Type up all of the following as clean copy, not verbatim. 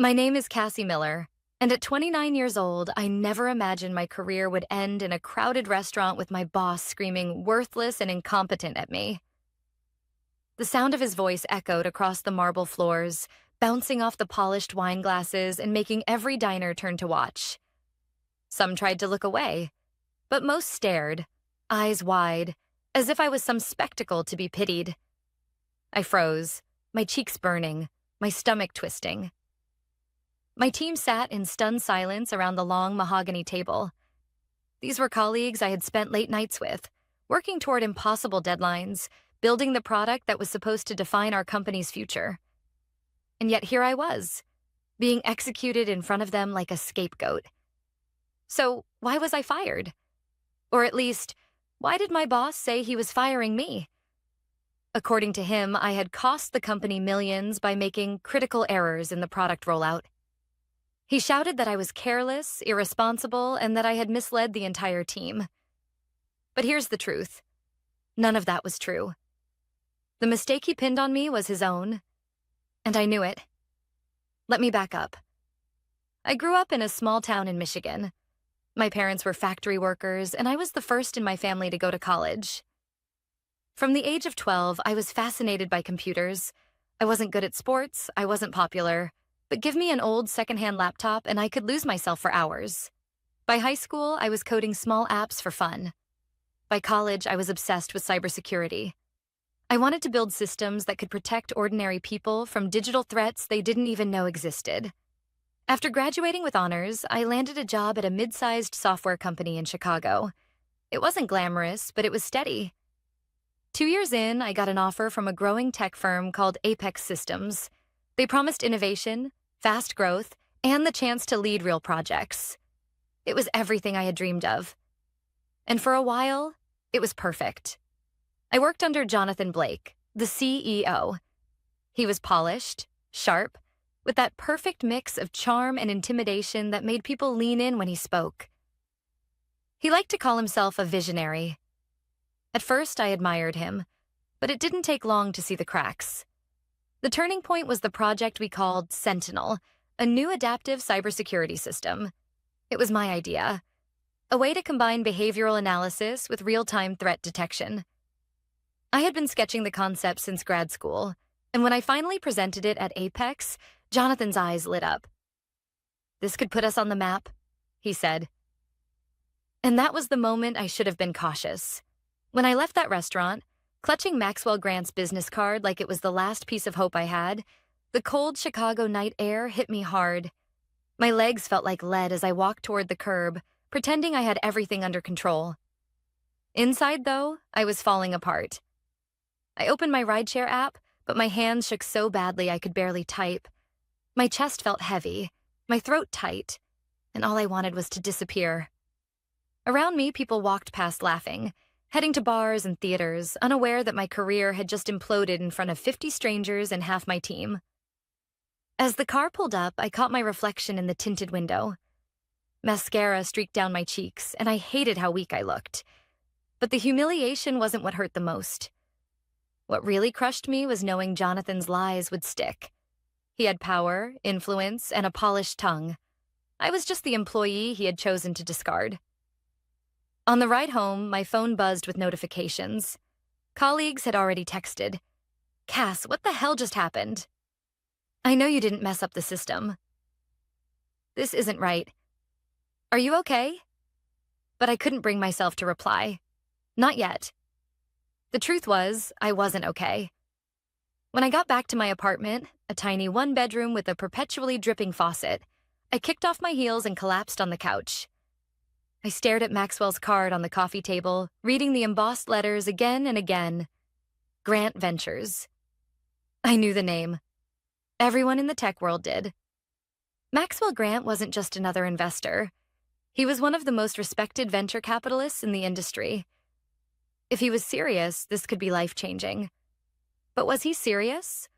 My name is Cassie Miller, and at 29 years old, I never imagined my career would end in a crowded restaurant with my boss screaming worthless and incompetent at me. The sound of his voice echoed across the marble floors, bouncing off the polished wine glasses and making every diner turn to watch. Some tried to look away, but most stared, eyes wide, as if I was some spectacle to be pitied. I froze, my cheeks burning, my stomach twisting. My team sat in stunned silence around the long mahogany table. These were colleagues I had spent late nights with, working toward impossible deadlines, building the product that was supposed to define our company's future. And yet here I was, being executed in front of them like a scapegoat. So why was I fired? Or at least, why did my boss say he was firing me? According to him, I had cost the company millions by making critical errors in the product rollout. He shouted that I was careless, irresponsible, and that I had misled the entire team. But here's the truth. None of that was true. The mistake he pinned on me was his own, and I knew it. Let me back up. I grew up in a small town in Michigan. My parents were factory workers, and I was the first in my family to go to college. From the age of 12, I was fascinated by computers. I wasn't good at sports, I wasn't popular, but give me an old secondhand laptop and I could lose myself for hours. By high school, I was coding small apps for fun. By college, I was obsessed with cybersecurity. I wanted to build systems that could protect ordinary people from digital threats they didn't even know existed. After graduating with honors, I landed a job at a mid-sized software company in Chicago. It wasn't glamorous, but it was steady. 2 years in, I got an offer from a growing tech firm called Apex Systems. They promised innovation, fast growth, and the chance to lead real projects. It was everything I had dreamed of. And for a while, it was perfect. I worked under Jonathan Blake, the CEO. He was polished, sharp, with that perfect mix of charm and intimidation that made people lean in when he spoke. He liked to call himself a visionary. At first, I admired him, but it didn't take long to see the cracks. The turning point was the project we called Sentinel, a new adaptive cybersecurity system. It was my idea, a way to combine behavioral analysis with real-time threat detection. I had been sketching the concept since grad school, and when I finally presented it at Apex, Jonathan's eyes lit up. "This could put us on the map," he said. And that was the moment I should have been cautious. When I left that restaurant, clutching Maxwell Grant's business card like it was the last piece of hope I had, the cold Chicago night air hit me hard. My legs felt like lead as I walked toward the curb, pretending I had everything under control. Inside, though, I was falling apart. I opened my rideshare app, but my hands shook so badly I could barely type. My chest felt heavy, my throat tight, and all I wanted was to disappear. Around me, people walked past laughing, heading to bars and theaters, unaware that my career had just imploded in front of 50 strangers and half my team. As the car pulled up, I caught my reflection in the tinted window. Mascara streaked down my cheeks, and I hated how weak I looked. But the humiliation wasn't what hurt the most. What really crushed me was knowing Jonathan's lies would stick. He had power, influence, and a polished tongue. I was just the employee he had chosen to discard. On the ride home, my phone buzzed with notifications. Colleagues had already texted. "Cass, what the hell just happened? I know you didn't mess up the system. This isn't right. Are you okay?" But I couldn't bring myself to reply. Not yet. The truth was, I wasn't okay. When I got back to my apartment, a tiny one-bedroom with a perpetually dripping faucet, I kicked off my heels and collapsed on the couch. I stared at Maxwell's card on the coffee table, reading the embossed letters again and again. Grant Ventures. I knew the name. Everyone in the tech world did. Maxwell Grant wasn't just another investor. He was one of the most respected venture capitalists in the industry. If he was serious, this could be life-changing. But was he serious?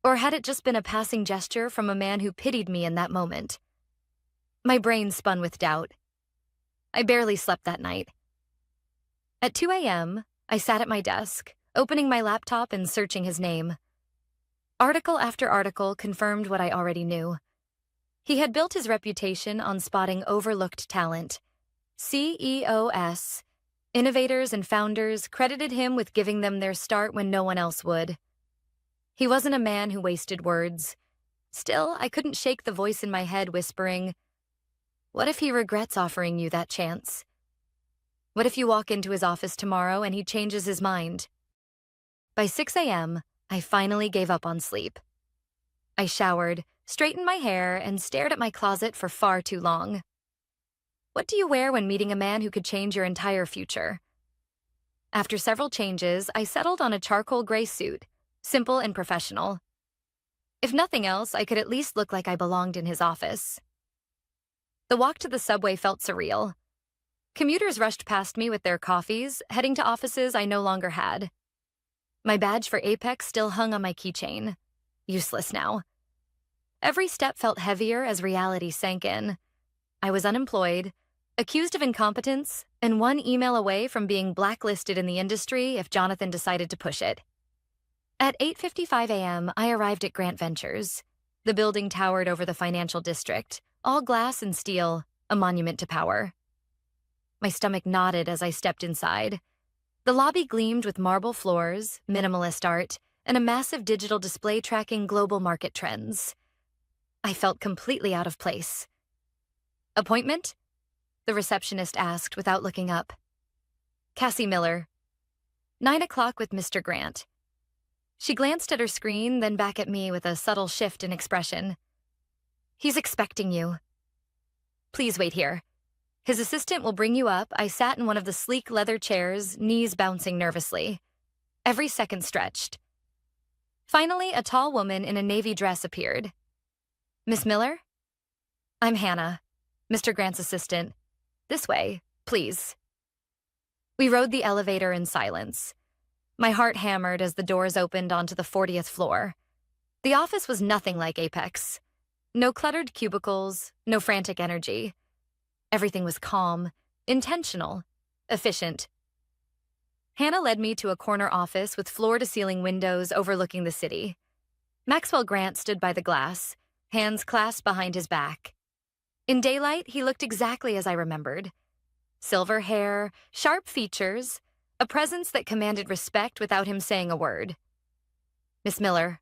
Or had it just been a passing gesture from a man who pitied me in that moment? My brain spun with doubt. I barely slept that night. At 2 a.m., I sat at my desk, opening my laptop and searching his name. Article after article confirmed what I already knew. He had built his reputation on spotting overlooked talent. CEOs, innovators and founders credited him with giving them their start when no one else would. He wasn't a man who wasted words. Still, I couldn't shake the voice in my head whispering, "What if he regrets offering you that chance? What if you walk into his office tomorrow and he changes his mind?" By 6 a.m., I finally gave up on sleep. I showered, straightened my hair, and stared at my closet for far too long. What do you wear when meeting a man who could change your entire future? After several changes, I settled on a charcoal gray suit, simple and professional. If nothing else, I could at least look like I belonged in his office. The walk to the subway felt surreal. Commuters rushed past me with their coffees, heading to offices I no longer had. My badge for Apex still hung on my keychain. Useless now. Every step felt heavier as reality sank in. I was unemployed, accused of incompetence, and one email away from being blacklisted in the industry if Jonathan decided to push it. At 8:55 a.m., I arrived at Grant Ventures. The building towered over the financial district, all glass and steel, a monument to power. My stomach knotted as I stepped inside. The lobby gleamed with marble floors, minimalist art, and a massive digital display tracking global market trends. I felt completely out of place. "Appointment?" the receptionist asked without looking up. "Cassie Miller. 9 o'clock with Mr. Grant." She glanced at her screen, then back at me with a subtle shift in expression. "He's expecting you." "Please wait here. His assistant will bring you up." I sat in one of the sleek leather chairs, knees bouncing nervously. Every second stretched. Finally, a tall woman in a navy dress appeared. "Miss Miller?" "I'm Hannah, Mr. Grant's assistant. This way, please." We rode the elevator in silence. My heart hammered as the doors opened onto the 40th floor. The office was nothing like Apex. No cluttered cubicles, no frantic energy. Everything was calm, intentional, efficient. Hannah led me to a corner office with floor-to-ceiling windows overlooking the city. Maxwell Grant stood by the glass, hands clasped behind his back. In daylight, he looked exactly as I remembered. Silver hair, sharp features, a presence that commanded respect without him saying a word. "Miss Miller,"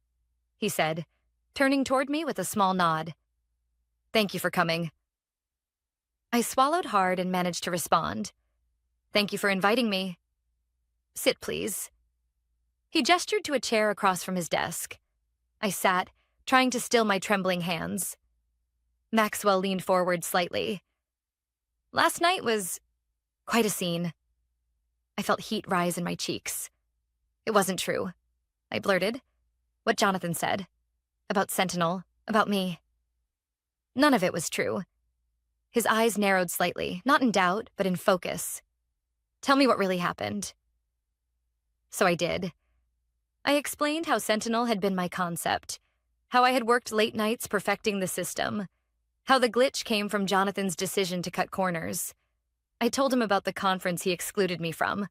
he said, turning toward me with a small nod. "Thank you for coming." I swallowed hard and managed to respond. "Thank you for inviting me." "Sit, please." He gestured to a chair across from his desk. I sat, trying to still my trembling hands. Maxwell leaned forward slightly. "Last night was quite a scene." I felt heat rise in my cheeks. "It wasn't true," I blurted. "What Jonathan said. About Sentinel, about me. None of it was true." His eyes narrowed slightly, not in doubt, but in focus. "Tell me what really happened." So I did. I explained how Sentinel had been my concept, how I had worked late nights perfecting the system, how the glitch came from Jonathan's decision to cut corners. I told him about the conference he excluded me from,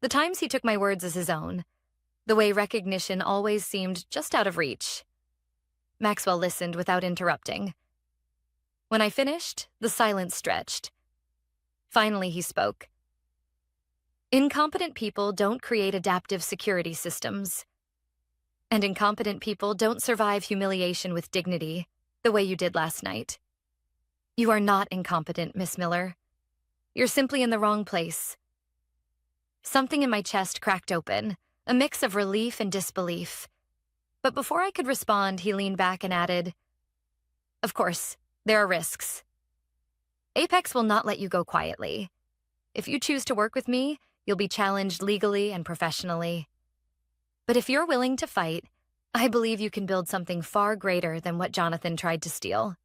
the times he took my words as his own, the way recognition always seemed just out of reach. Maxwell listened without interrupting. When I finished, the silence stretched. Finally, he spoke. "Incompetent people don't create adaptive security systems. And incompetent people don't survive humiliation with dignity, the way you did last night. You are not incompetent, Miss Miller. You're simply in the wrong place." Something in my chest cracked open, a mix of relief and disbelief. But before I could respond, he leaned back and added, "Of course, there are risks. Apex will not let you go quietly. If you choose to work with me, you'll be challenged legally and professionally. But if you're willing to fight, I believe you can build something far greater than what Jonathan tried to steal."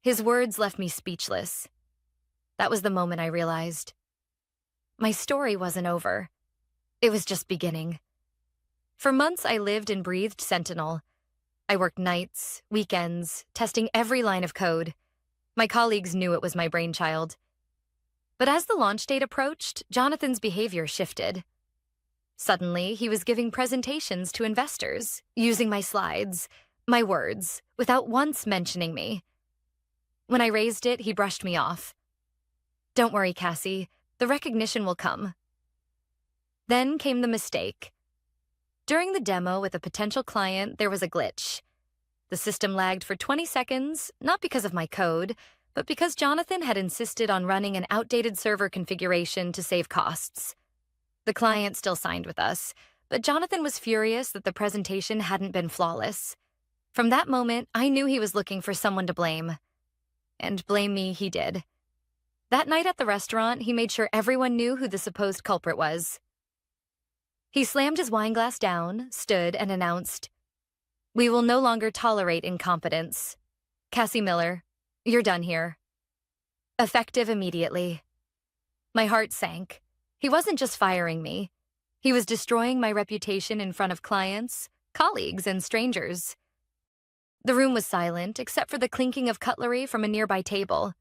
His words left me speechless. That was the moment I realized. My story wasn't over. It was just beginning. For months, I lived and breathed Sentinel. I worked nights, weekends, testing every line of code. My colleagues knew it was my brainchild. But as the launch date approached, Jonathan's behavior shifted. Suddenly, he was giving presentations to investors, using my slides, My words, without once mentioning me. When I raised it, he brushed me off. Don't worry, Cassie. The recognition will come. Then came the mistake. During the demo with a potential client, there was a glitch. The system lagged for 20 seconds, not because of my code, but because Jonathan had insisted on running an outdated server configuration to save costs. The client still signed with us, but Jonathan was furious that the presentation hadn't been flawless. From that moment, I knew he was looking for someone to blame. And blame me he did. That night at the restaurant, he made sure everyone knew who the supposed culprit was. He slammed his wine glass down, stood, and announced, "We will no longer tolerate incompetence. Cassie Miller, you're done here." Effective immediately. My heart sank. He wasn't just firing me. He was destroying my reputation in front of clients, colleagues, and strangers. The room was silent, except for the clinking of cutlery from a nearby table.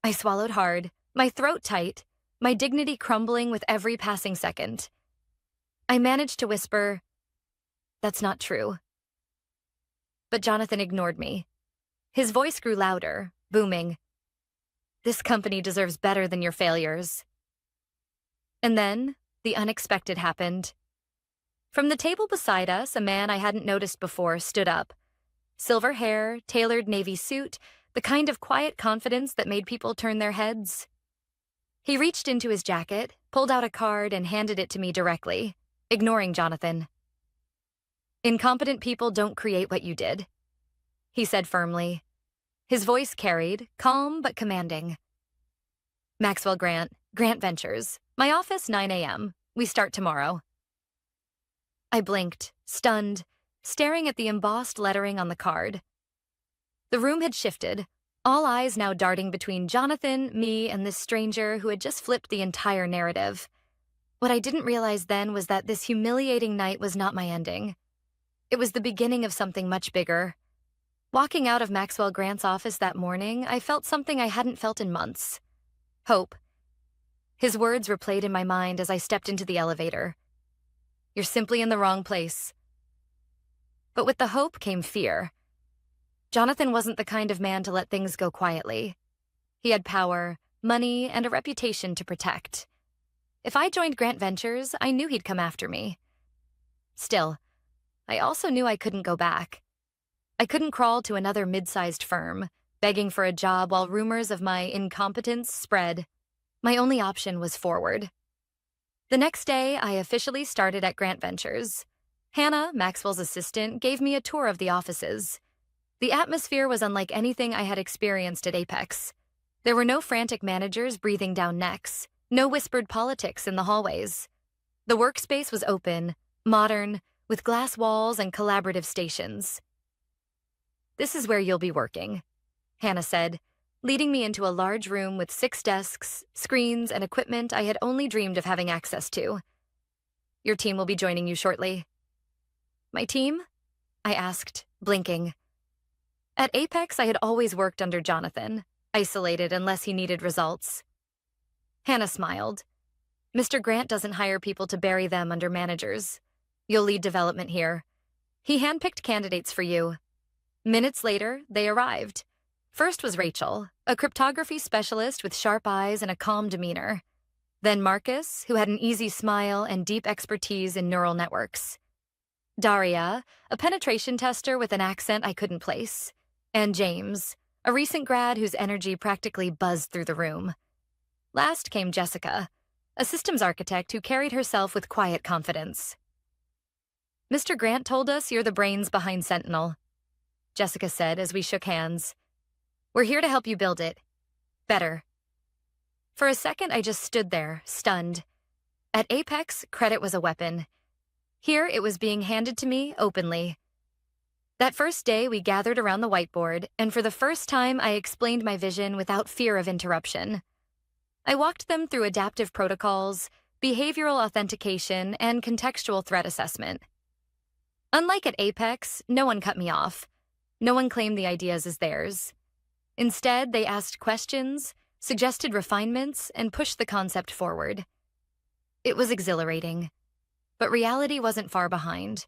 I swallowed hard, my throat tight, my dignity crumbling with every passing second. I managed to whisper, "That's not true." But Jonathan ignored me. His voice grew louder, booming. "This company deserves better than your failures." And then, the unexpected happened. From the table beside us, a man I hadn't noticed before stood up. Silver hair, tailored navy suit, the kind of quiet confidence that made people turn their heads. He reached into his jacket, pulled out a card, and handed it to me directly, ignoring Jonathan. "Incompetent people don't create what you did," he said firmly. His voice carried, calm but commanding. "Maxwell Grant, Grant Ventures. My office, 9 a.m. We start tomorrow." I blinked, stunned, staring at the embossed lettering on the card. The room had shifted, all eyes now darting between Jonathan, me, and this stranger who had just flipped the entire narrative. What I didn't realize then was that this humiliating night was not my ending. It was the beginning of something much bigger. Walking out of Maxwell Grant's office that morning, I felt something I hadn't felt in months. Hope. His words replayed in my mind as I stepped into the elevator. "You're simply in the wrong place." But with the hope came fear. Jonathan wasn't the kind of man to let things go quietly. He had power, money, and a reputation to protect. If I joined Grant Ventures, I knew he'd come after me. Still, I also knew I couldn't go back. I couldn't crawl to another mid-sized firm, begging for a job while rumors of my incompetence spread. My only option was forward. The next day, I officially started at Grant Ventures. Hannah, Maxwell's assistant, gave me a tour of the offices. The atmosphere was unlike anything I had experienced at Apex. There were no frantic managers breathing down necks, no whispered politics in the hallways. The workspace was open, modern, with glass walls and collaborative stations. "This is where you'll be working," Hannah said, leading me into a large room with 6 desks, screens, and equipment I had only dreamed of having access to. "Your team will be joining you shortly." "My team?" I asked, blinking. At Apex, I had always worked under Jonathan, isolated unless he needed results. Hannah smiled. "Mr. Grant doesn't hire people to bury them under managers. You'll lead development here. He handpicked candidates for you." Minutes later, they arrived. First was Rachel, a cryptography specialist with sharp eyes and a calm demeanor. Then Marcus, who had an easy smile and deep expertise in neural networks. Daria, a penetration tester with an accent I couldn't place. And James, a recent grad whose energy practically buzzed through the room. Last came Jessica, a systems architect who carried herself with quiet confidence. "Mr. Grant told us you're the brains behind Sentinel," Jessica said as we shook hands. "We're here to help you build it better." For a second, I just stood there, stunned. At Apex, credit was a weapon. Here, it was being handed to me openly. That first day, we gathered around the whiteboard, and for the first time, I explained my vision without fear of interruption. I walked them through adaptive protocols, behavioral authentication, and contextual threat assessment. Unlike at Apex, no one cut me off. No one claimed the ideas as theirs. Instead, they asked questions, suggested refinements, and pushed the concept forward. It was exhilarating, but reality wasn't far behind.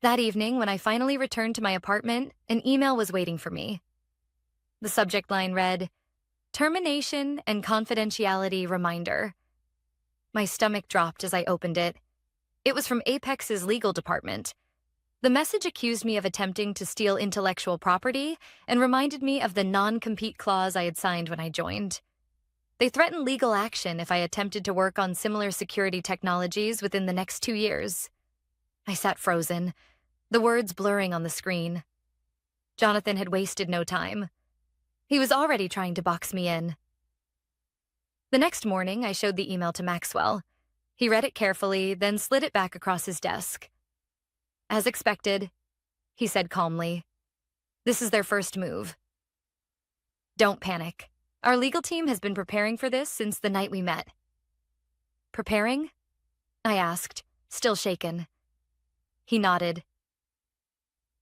That evening, when I finally returned to my apartment, an email was waiting for me. The subject line read, "Termination and confidentiality reminder." My stomach dropped as I opened it. It was from Apex's legal department. The message accused me of attempting to steal intellectual property and reminded me of the non-compete clause I had signed when I joined. They threatened legal action if I attempted to work on similar security technologies within the next 2 years. I sat frozen, the words blurring on the screen. Jonathan had wasted no time. He was already trying to box me in. The next morning, I showed the email to Maxwell. He read it carefully, then slid it back across his desk. "As expected," he said calmly. "This is their first move. Don't panic. Our legal team has been preparing for this since the night we met." "Preparing?" I asked, still shaken. He nodded.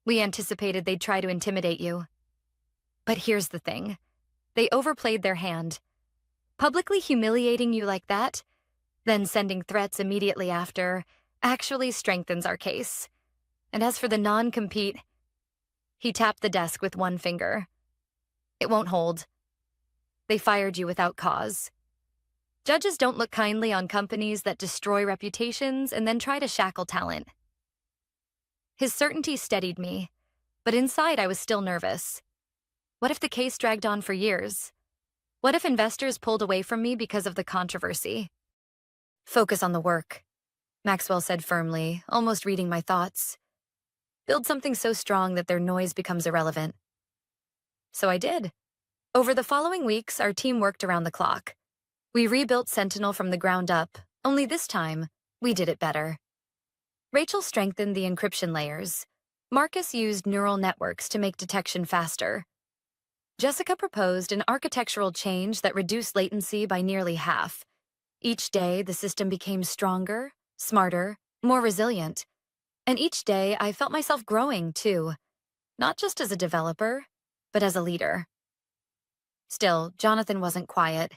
"We anticipated they'd try to intimidate you. But here's the thing. They overplayed their hand. Publicly humiliating you like that, then sending threats immediately after, actually strengthens our case. And as for the non-compete," he tapped the desk with one finger, "it won't hold. They fired you without cause. Judges don't look kindly on companies that destroy reputations and then try to shackle talent." His certainty steadied me, but inside I was still nervous. What if the case dragged on for years? What if investors pulled away from me because of the controversy? "Focus on the work," Maxwell said firmly, almost reading my thoughts. "Build something so strong that their noise becomes irrelevant." So I did. Over the following weeks, our team worked around the clock. We rebuilt Sentinel from the ground up, only this time, we did it better. Rachel strengthened the encryption layers. Marcus used neural networks to make detection faster. Jessica proposed an architectural change that reduced latency by nearly half. Each day, the system became stronger, smarter, more resilient. And each day, I felt myself growing, too. Not just as a developer, but as a leader. Still, Jonathan wasn't quiet.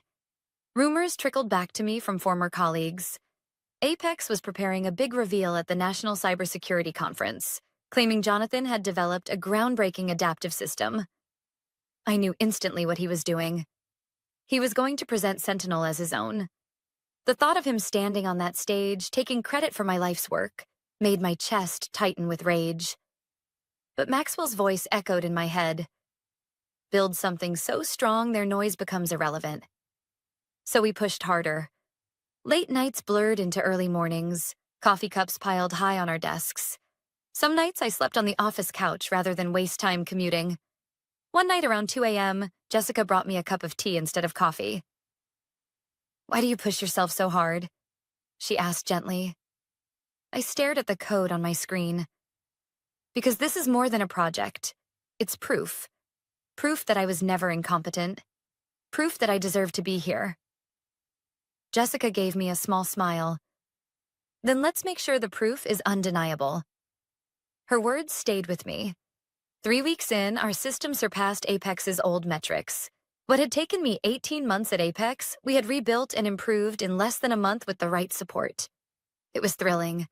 Rumors trickled back to me from former colleagues. Apex was preparing a big reveal at the National Cybersecurity Conference, claiming Jonathan had developed a groundbreaking adaptive system. I knew instantly what he was doing. He was going to present Sentinel as his own. The thought of him standing on that stage, taking credit for my life's work, made my chest tighten with rage. But Maxwell's voice echoed in my head. "Build something so strong their noise becomes irrelevant." So we pushed harder. Late nights blurred into early mornings, coffee cups piled high on our desks. Some nights I slept on the office couch rather than waste time commuting. One night around 2 a.m., Jessica brought me a cup of tea instead of coffee. "Why do you push yourself so hard?" she asked gently. I stared at the code on my screen. "Because this is more than a project. It's proof. Proof that I was never incompetent. Proof that I deserve to be here." Jessica gave me a small smile. "Then let's make sure the proof is undeniable." Her words stayed with me. 3 weeks in, our system surpassed Apex's old metrics. What had taken me 18 months at Apex, we had rebuilt and improved in less than a month with the right support. It was thrilling,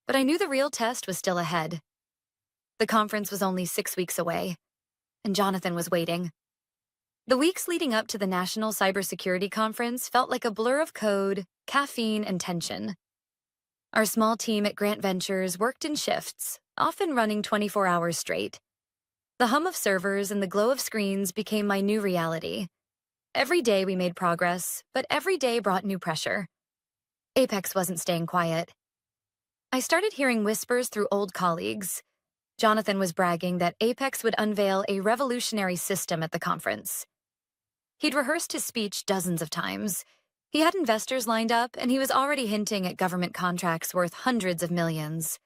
but I knew the real test was still ahead. The conference was only 6 weeks away, and Jonathan was waiting. The weeks leading up to the National Cybersecurity Conference felt like a blur of code, caffeine, and tension. Our small team at Grant Ventures worked in shifts, often running 24 hours straight. The hum of servers and the glow of screens became my new reality. Every day we made progress, but every day brought new pressure. Apex wasn't staying quiet. I started hearing whispers through old colleagues. Jonathan was bragging that Apex would unveil a revolutionary system at the conference. He'd rehearsed his speech dozens of times. He had investors lined up, and he was already hinting at government contracts worth hundreds of millions.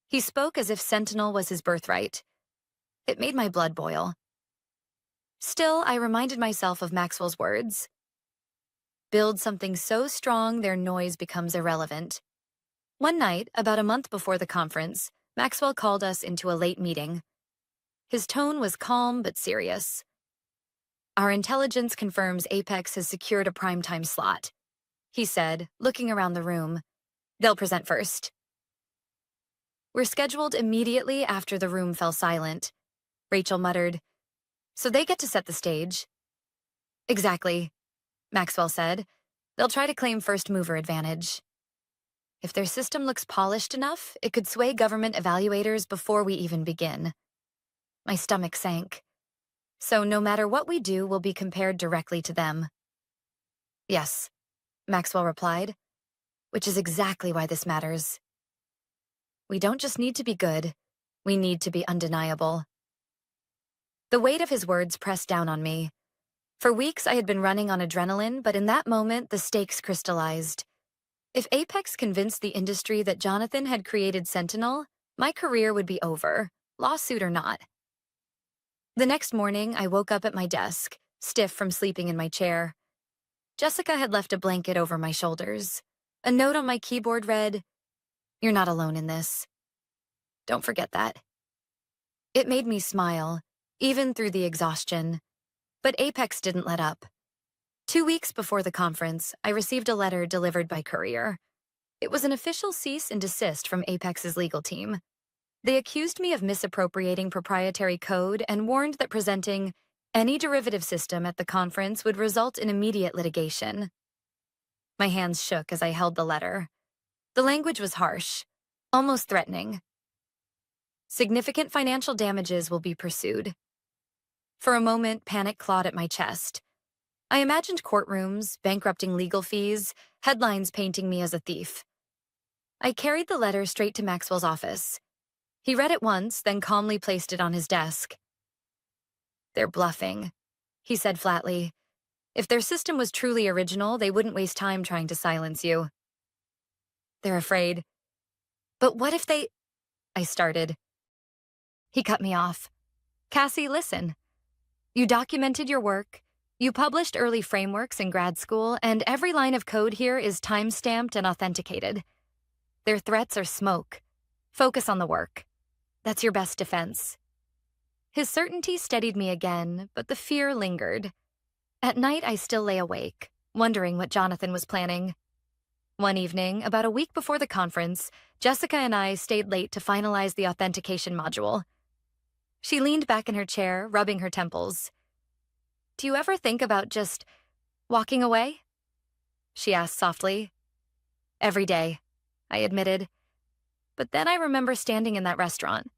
He spoke as if Sentinel was his birthright. It made my blood boil. Still, I reminded myself of Maxwell's words. Build something so strong their noise becomes irrelevant. One night, about a month before the conference, Maxwell called us into a late meeting. His tone was calm but serious. "Our intelligence confirms Apex has secured a primetime slot," he said, looking around the room. "They'll present first." We're scheduled immediately after the room fell silent. Rachel muttered. So they get to set the stage. Exactly, Maxwell said. They'll try to claim first mover advantage. If their system looks polished enough, it could sway government evaluators before we even begin. My stomach sank. So no matter what we do, we'll be compared directly to them. Yes, Maxwell replied, which is exactly why this matters. We don't just need to be good, we need to be undeniable. The weight of his words pressed down on me. For weeks, I had been running on adrenaline, but in that moment, the stakes crystallized. If Apex convinced the industry that Jonathan had created Sentinel, my career would be over, lawsuit or not. The next morning, I woke up at my desk, stiff from sleeping in my chair. Jessica had left a blanket over my shoulders. A note on my keyboard read, "You're not alone in this. Don't forget that." It made me smile, even through the exhaustion. But Apex didn't let up. 2 weeks before the conference, I received a letter delivered by courier. It was an official cease and desist from Apex's legal team. They accused me of misappropriating proprietary code and warned that presenting any derivative system at the conference would result in immediate litigation. My hands shook as I held the letter. The language was harsh, almost threatening. Significant financial damages will be pursued. For a moment, panic clawed at my chest. I imagined courtrooms, bankrupting legal fees, headlines painting me as a thief. I carried the letter straight to Maxwell's office. He read it once, then calmly placed it on his desk. They're bluffing, he said flatly. If their system was truly original, they wouldn't waste time trying to silence you. They're afraid. But what if they... I started. He cut me off. Cassie, listen. You documented your work. You published early frameworks in grad school, and every line of code here is time-stamped and authenticated. Their threats are smoke. Focus on the work. That's your best defense. His certainty steadied me again, but the fear lingered. At night, I still lay awake, wondering what Jonathan was planning. One evening, about a week before the conference, Jessica and I stayed late to finalize the authentication module. She leaned back in her chair, rubbing her temples. Do you ever think about just walking away? She asked softly. Every day, I admitted. But then I remember standing in that restaurant.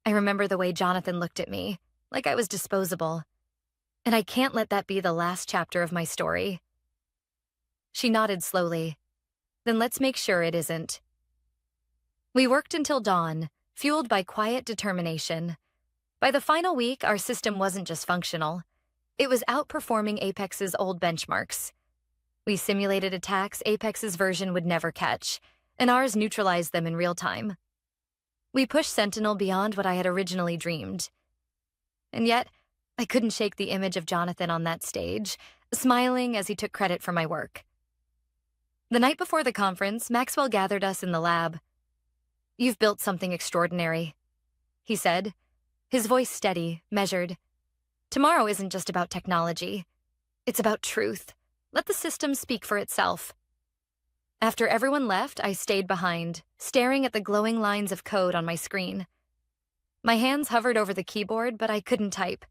I remember the way Jonathan looked at me, like I was disposable. And I can't let that be the last chapter of my story. She nodded slowly. Then let's make sure it isn't. We worked until dawn, fueled by quiet determination. By the final week, our system wasn't just functional. It was outperforming Apex's old benchmarks. We simulated attacks Apex's version would never catch, and ours neutralized them in real time. We pushed Sentinel beyond what I had originally dreamed. And yet, I couldn't shake the image of Jonathan on that stage, smiling as he took credit for my work. The night before the conference, Maxwell gathered us in the lab. You've built something extraordinary, he said, his voice steady, measured. Tomorrow isn't just about technology. It's about truth. Let the system speak for itself. After everyone left, I stayed behind, staring at the glowing lines of code on my screen. My hands hovered over the keyboard, but I couldn't type.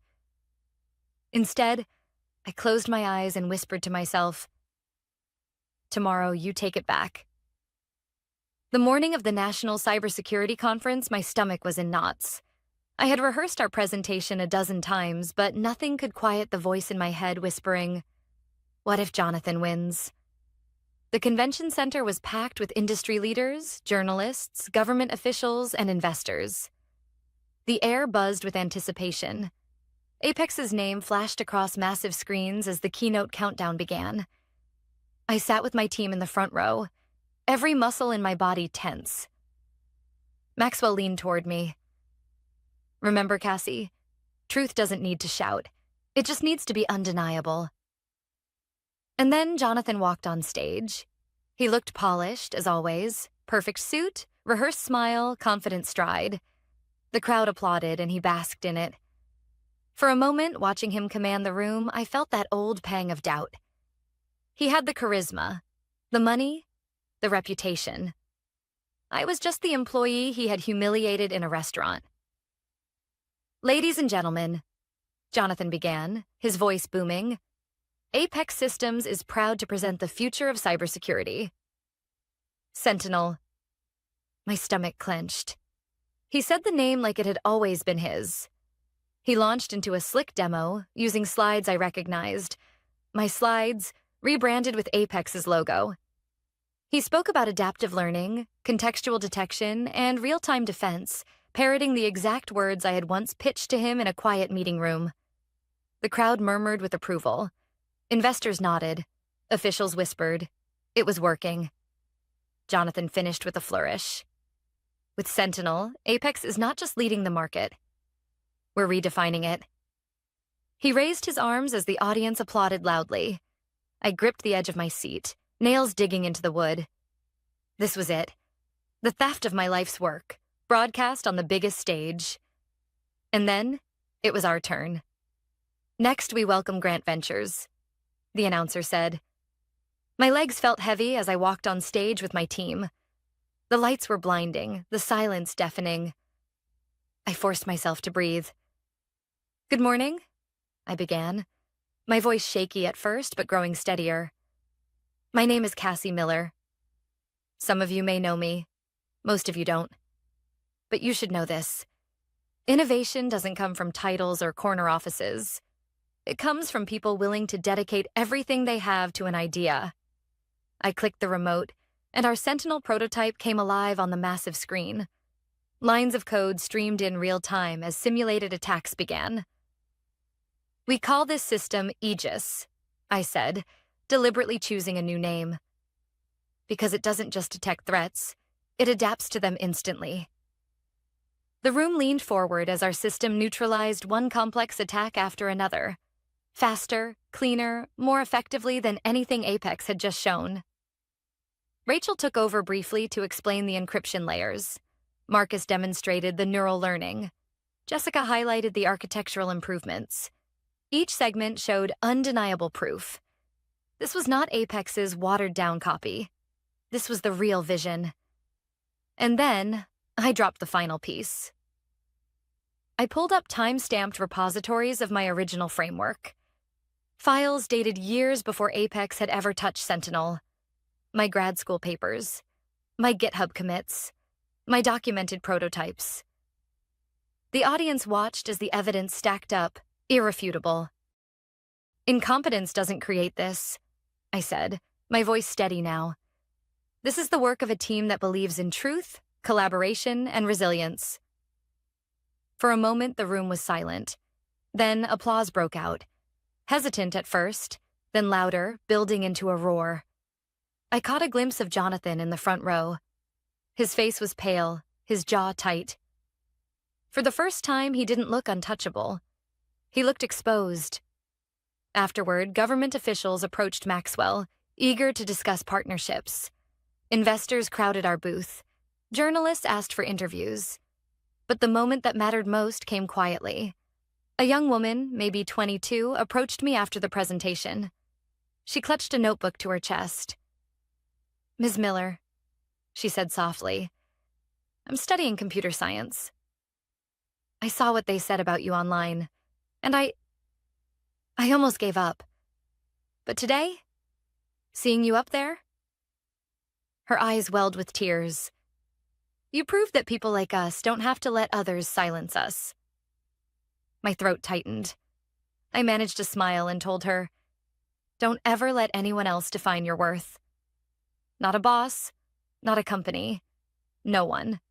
Instead, I closed my eyes and whispered to myself, tomorrow, you take it back. The morning of the National Cybersecurity Conference, my stomach was in knots. I had rehearsed our presentation a dozen times, but nothing could quiet the voice in my head whispering, what if Jonathan wins? The convention center was packed with industry leaders, journalists, government officials, and investors. The air buzzed with anticipation. Apex's name flashed across massive screens as the keynote countdown began. I sat with my team in the front row, every muscle in my body tense. Maxwell leaned toward me. Remember, Cassie, truth doesn't need to shout. It just needs to be undeniable. And then Jonathan walked on stage. He looked polished, as always. Perfect suit, rehearsed smile, confident stride. The crowd applauded, and he basked in it. For a moment, watching him command the room, I felt that old pang of doubt. He had the charisma, the money, the reputation. I was just the employee he had humiliated in a restaurant. "Ladies and gentlemen," Jonathan began, his voice booming, "Apex Systems is proud to present the future of cybersecurity. Sentinel." My stomach clenched. He said the name like it had always been his. He launched into a slick demo, using slides I recognized. My slides, rebranded with Apex's logo. He spoke about adaptive learning, contextual detection, and real-time defense, parroting the exact words I had once pitched to him in a quiet meeting room. The crowd murmured with approval. Investors nodded. Officials whispered. It was working. Jonathan finished with a flourish. With Sentinel, Apex is not just leading the market. We're redefining it. He raised his arms as the audience applauded loudly. I gripped the edge of my seat, nails digging into the wood. This was it. The theft of my life's work, broadcast on the biggest stage. And then, it was our turn. "Next, we welcome Grant Ventures," the announcer said. My legs felt heavy as I walked on stage with my team. The lights were blinding, the silence deafening. I forced myself to breathe. "Good morning," I began, my voice shaky at first but growing steadier. "My name is Cassie Miller. Some of you may know me, most of you don't. But you should know this. Innovation doesn't come from titles or corner offices. It comes from people willing to dedicate everything they have to an idea." I clicked the remote, and our Sentinel prototype came alive on the massive screen. Lines of code streamed in real time as simulated attacks began. "We call this system Aegis," I said, deliberately choosing a new name. "Because it doesn't just detect threats, it adapts to them instantly." The room leaned forward as our system neutralized one complex attack after another. Faster, cleaner, more effectively than anything Apex had just shown. Rachel took over briefly to explain the encryption layers. Marcus demonstrated the neural learning. Jessica highlighted the architectural improvements. Each segment showed undeniable proof. This was not Apex's watered-down copy. This was the real vision. And then, I dropped the final piece. I pulled up time-stamped repositories of my original framework. Files dated years before Apex had ever touched Sentinel. My grad school papers. My GitHub commits. My documented prototypes. The audience watched as the evidence stacked up, irrefutable. "Incompetence doesn't create this," I said, my voice steady now. "This is the work of a team that believes in truth, collaboration, and resilience." For a moment, the room was silent. Then applause broke out. Hesitant at first, then louder, building into a roar. I caught a glimpse of Jonathan in the front row. His face was pale, his jaw tight. For the first time, he didn't look untouchable. He looked exposed. Afterward, government officials approached Maxwell, eager to discuss partnerships. Investors crowded our booth. Journalists asked for interviews. But the moment that mattered most came quietly. A young woman, maybe 22, approached me after the presentation. She clutched a notebook to her chest. "Ms. Miller," she said softly, "I'm studying computer science. I saw what they said about you online, and I almost gave up. But today, seeing you up there," her eyes welled with tears, "you proved that people like us don't have to let others silence us." My throat tightened. I managed a smile and told her, "Don't ever let anyone else define your worth. Not a boss, not a company, no one."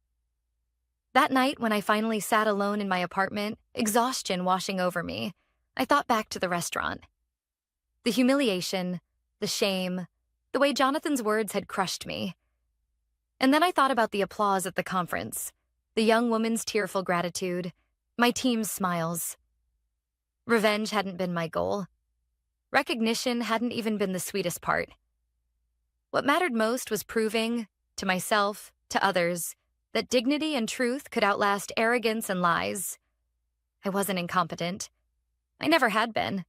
That night, when I finally sat alone in my apartment, exhaustion washing over me, I thought back to the restaurant. The humiliation, the shame, the way Jonathan's words had crushed me. And then I thought about the applause at the conference, the young woman's tearful gratitude, my team's smiles. Revenge hadn't been my goal. Recognition hadn't even been the sweetest part. What mattered most was proving, to myself, to others, that dignity and truth could outlast arrogance and lies. I wasn't incompetent. I never had been.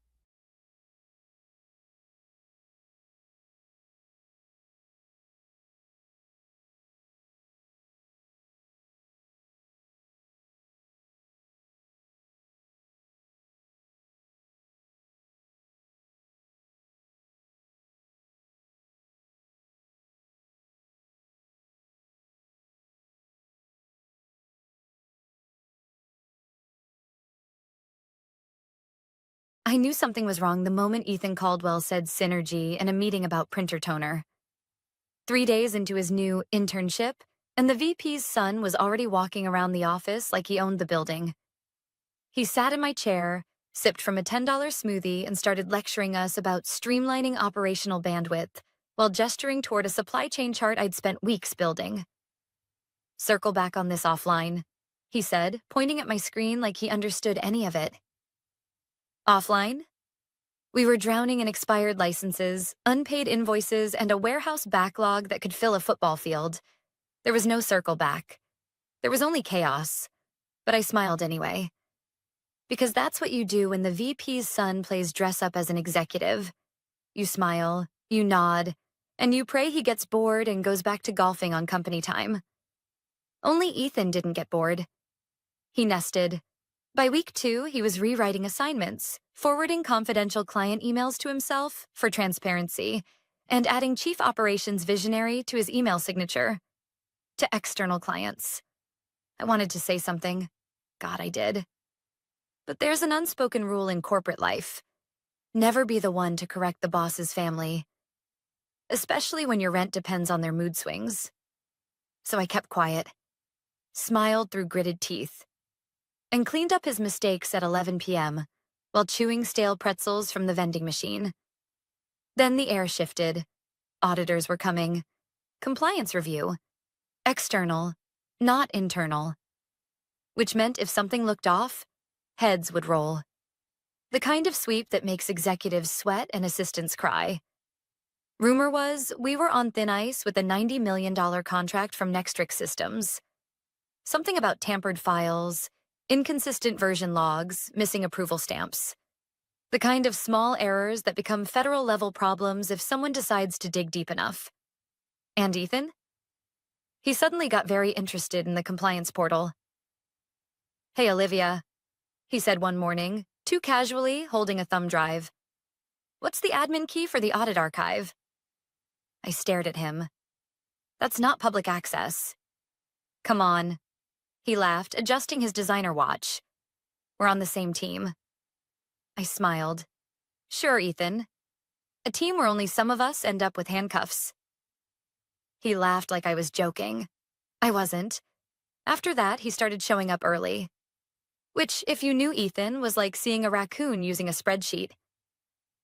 I knew something was wrong the moment Ethan Caldwell said synergy in a meeting about printer toner. 3 days into his new internship, and the VP's son was already walking around the office like he owned the building. He sat in my chair, sipped from a $10 smoothie, and started lecturing us about streamlining operational bandwidth while gesturing toward a supply chain chart I'd spent weeks building. "Circle back on this offline," he said, pointing at my screen like he understood any of it. Offline? We were drowning in expired licenses, unpaid invoices, and a warehouse backlog that could fill a football field. There was no circle back. There was only chaos. But I smiled anyway. Because that's what you do when the VP's son plays dress up as an executive. You smile, you nod, and you pray he gets bored and goes back to golfing on company time. Only Ethan didn't get bored. He nested. By week 2, he was rewriting assignments, forwarding confidential client emails to himself for transparency, and adding Chief Operations Visionary to his email signature. To external clients. I wanted to say something. God, I did. But there's an unspoken rule in corporate life. Never be the one to correct the boss's family. Especially when your rent depends on their mood swings. So I kept quiet, smiled through gritted teeth, and cleaned up his mistakes at 11 p.m. while chewing stale pretzels from the vending machine. Then the air shifted. Auditors were coming. Compliance review. External, not internal. Which meant if something looked off, heads would roll. The kind of sweep that makes executives sweat and assistants cry. Rumor was we were on thin ice with a $90 million contract from Nextrix Systems. Something about tampered files, inconsistent version logs, missing approval stamps. The kind of small errors that become federal-level problems if someone decides to dig deep enough. And Ethan? He suddenly got very interested in the compliance portal. "Hey, Olivia," he said one morning, too casually, holding a thumb drive. "What's the admin key for the audit archive?" I stared at him. "That's not public access." "Come on," he laughed, adjusting his designer watch. "We're on the same team." I smiled. "Sure, Ethan. A team where only some of us end up with handcuffs." He laughed like I was joking. I wasn't. After that, he started showing up early. Which, if you knew Ethan, was like seeing a raccoon using a spreadsheet.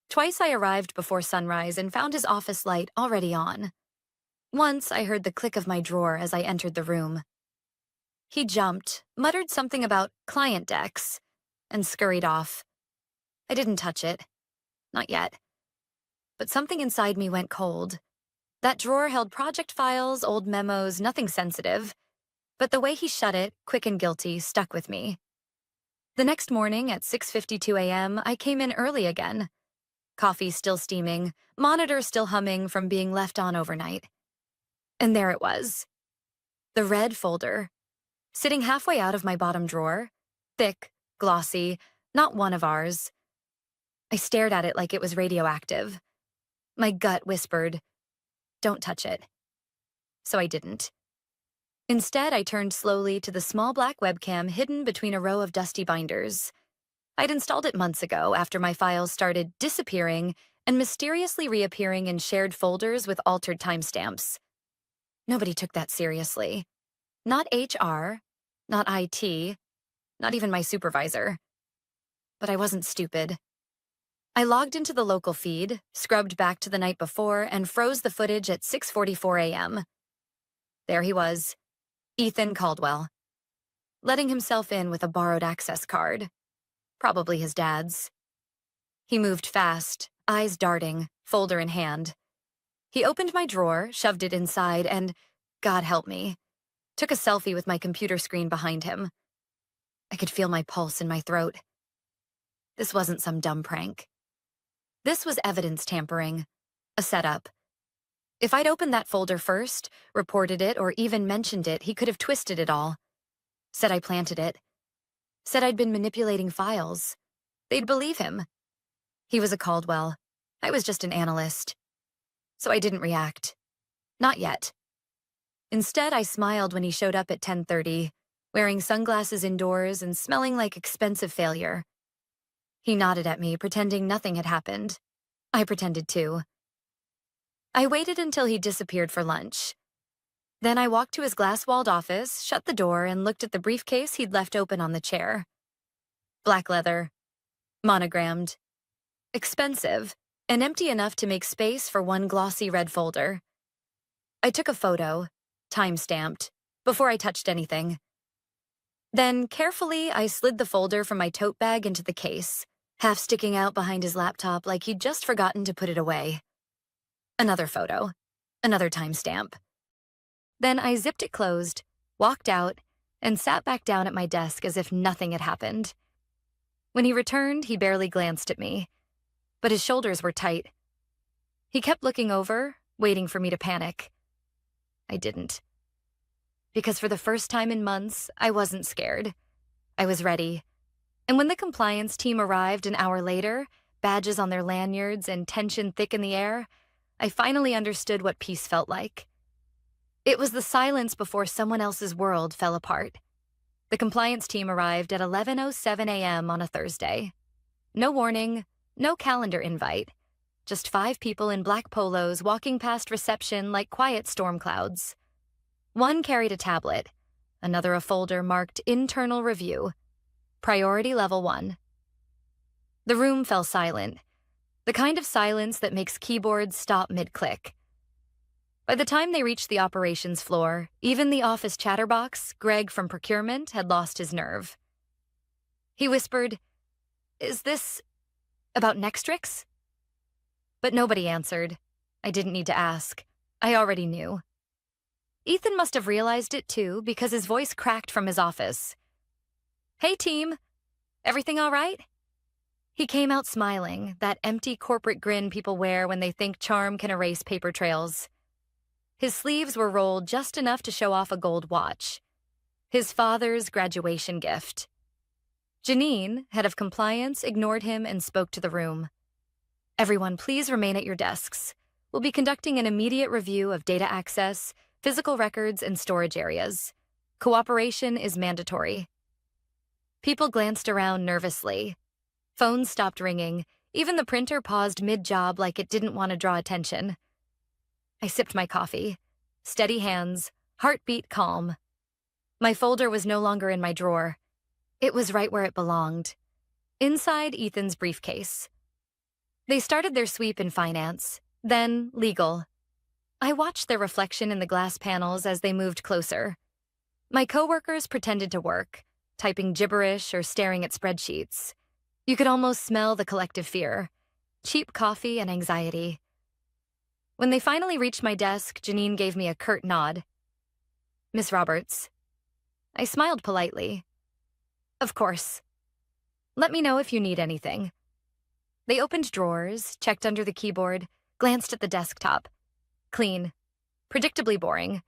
Twice I arrived before sunrise and found his office light already on. Once I heard the click of my drawer as I entered the room. He jumped, muttered something about client decks, and scurried off. I didn't touch it. Not yet. But something inside me went cold. That drawer held project files, old memos, nothing sensitive. But the way he shut it, quick and guilty, stuck with me. The next morning at 6:52 a.m., I came in early again. Coffee still steaming, monitor still humming from being left on overnight. And there it was. The red folder, sitting halfway out of my bottom drawer, thick, glossy, not one of ours. I stared at it like it was radioactive. My gut whispered, "Don't touch it." So I didn't. Instead, I turned slowly to the small black webcam hidden between a row of dusty binders. I'd installed it months ago after my files started disappearing and mysteriously reappearing in shared folders with altered timestamps. Nobody took that seriously. Not HR, not IT, not even my supervisor. But I wasn't stupid. I logged into the local feed, scrubbed back to the night before, and froze the footage at 6:44 a.m. There he was, Ethan Caldwell, letting himself in with a borrowed access card. Probably his dad's. He moved fast, eyes darting, folder in hand. He opened my drawer, shoved it inside, and, God help me, took a selfie with my computer screen behind him. I could feel my pulse in my throat. This wasn't some dumb prank. This was evidence tampering, a setup. If I'd opened that folder first, reported it, or even mentioned it, he could have twisted it all. Said I planted it. Said I'd been manipulating files. They'd believe him. He was a Caldwell. I was just an analyst. So I didn't react. Not yet. Instead, I smiled when he showed up at 10:30, wearing sunglasses indoors and smelling like expensive failure. He nodded at me, pretending nothing had happened. I pretended too. I waited until he disappeared for lunch. Then I walked to his glass-walled office, shut the door, and looked at the briefcase he'd left open on the chair. Black leather, monogrammed, expensive, and empty enough to make space for one glossy red folder. I took a photo, time-stamped, before I touched anything. Then, carefully, I slid the folder from my tote bag into the case, half sticking out behind his laptop like he'd just forgotten to put it away. Another photo, another timestamp. Then I zipped it closed, walked out, and sat back down at my desk as if nothing had happened. When he returned, he barely glanced at me, but his shoulders were tight. He kept looking over, waiting for me to panic. I didn't. Because for the first time in months, I wasn't scared. I was ready. And when the compliance team arrived an hour later, badges on their lanyards and tension thick in the air, I finally understood what peace felt like. It was the silence before someone else's world fell apart. The compliance team arrived at 11:07 a.m. on a Thursday. No warning, no calendar invite. Just 5 people in black polos walking past reception like quiet storm clouds. One carried a tablet, another a folder marked Internal Review, Priority Level 1. The room fell silent, the kind of silence that makes keyboards stop mid-click. By the time they reached the operations floor, even the office chatterbox, Greg from procurement, had lost his nerve. He whispered, "Is this about Nextrix?" But nobody answered. I didn't need to ask. I already knew. Ethan must have realized it too, because his voice cracked from his office. "Hey team, everything all right?" He came out smiling, that empty corporate grin people wear when they think charm can erase paper trails. His sleeves were rolled just enough to show off a gold watch. His father's graduation gift. Janine, head of compliance, ignored him and spoke to the room. "Everyone, please remain at your desks. We'll be conducting an immediate review of data access, physical records, and storage areas. Cooperation is mandatory." People glanced around nervously. Phones stopped ringing. Even the printer paused mid-job like it didn't want to draw attention. I sipped my coffee. Steady hands, heartbeat calm. My folder was no longer in my drawer. It was right where it belonged. Inside Ethan's briefcase. They started their sweep in finance, then legal. I watched their reflection in the glass panels as they moved closer. My coworkers pretended to work, typing gibberish or staring at spreadsheets. You could almost smell the collective fear, cheap coffee and anxiety. When they finally reached my desk, Janine gave me a curt nod. "Miss Roberts." I smiled politely. "Of course. Let me know if you need anything." They opened drawers, checked under the keyboard, glanced at the desktop. Clean. Predictably boring.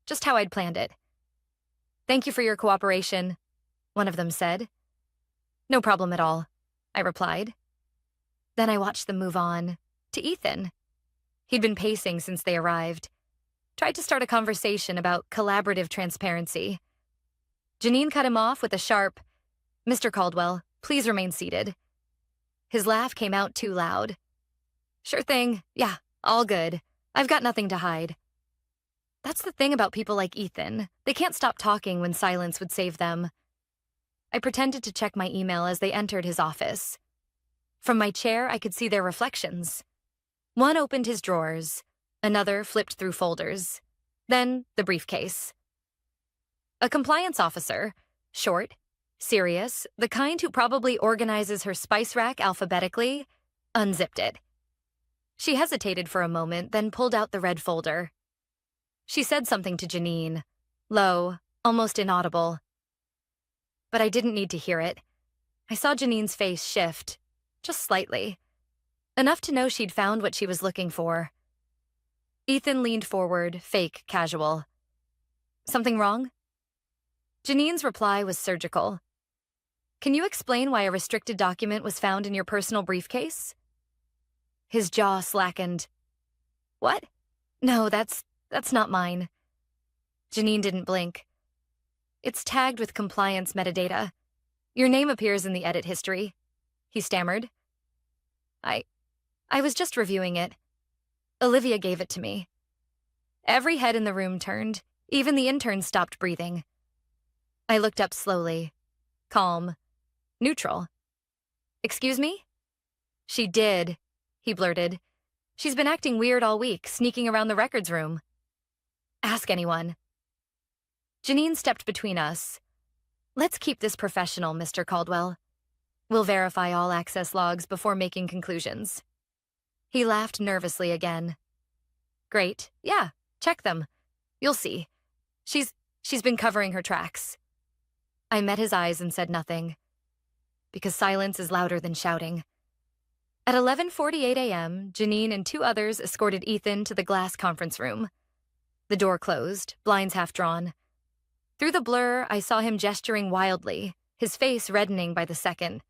Just how I'd planned it. "Thank you for your cooperation," one of them said. "No problem at all," I replied. Then I watched them move on, to Ethan. He'd been pacing since they arrived. Tried to start a conversation about collaborative transparency. Janine cut him off with a sharp, "Mr. Caldwell, please remain seated." His laugh came out too loud. "Sure thing. Yeah, all good. I've got nothing to hide." That's the thing about people like Ethan. They can't stop talking when silence would save them. I pretended to check my email as they entered his office. From my chair, I could see their reflections. One opened his drawers, another flipped through folders, then the briefcase. A compliance officer, short, serious, the kind who probably organizes her spice rack alphabetically, unzipped it. She hesitated for a moment, then pulled out the red folder. She said something to Janine, low, almost inaudible. But I didn't need to hear it. I saw Janine's face shift, just slightly. Enough to know she'd found what she was looking for. Ethan leaned forward, fake casual. "Something wrong?" Janine's reply was surgical. "Can you explain why a restricted document was found in your personal briefcase?" His jaw slackened. "What? No, that's not mine." Janine didn't blink. "It's tagged with compliance metadata. Your name appears in the edit history. he stammered. I I was just reviewing it. Olivia gave it to me. Every head in the room turned. Even the intern stopped breathing. I looked up slowly. Calm. Neutral. Excuse me? She did, he blurted. She's been acting weird all week, sneaking around the records room. Ask anyone. Janine stepped between us. Let's keep this professional, Mr. Caldwell. We'll verify all access logs before making conclusions. He laughed nervously again. Great. Yeah, check them. You'll see. She's been covering her tracks. I met his eyes and said nothing. Because silence is louder than shouting. At 11:48 a.m., Janine and two others escorted Ethan to the glass conference room. The door closed, blinds half drawn. Through the blur, I saw him gesturing wildly, his face reddening by the second.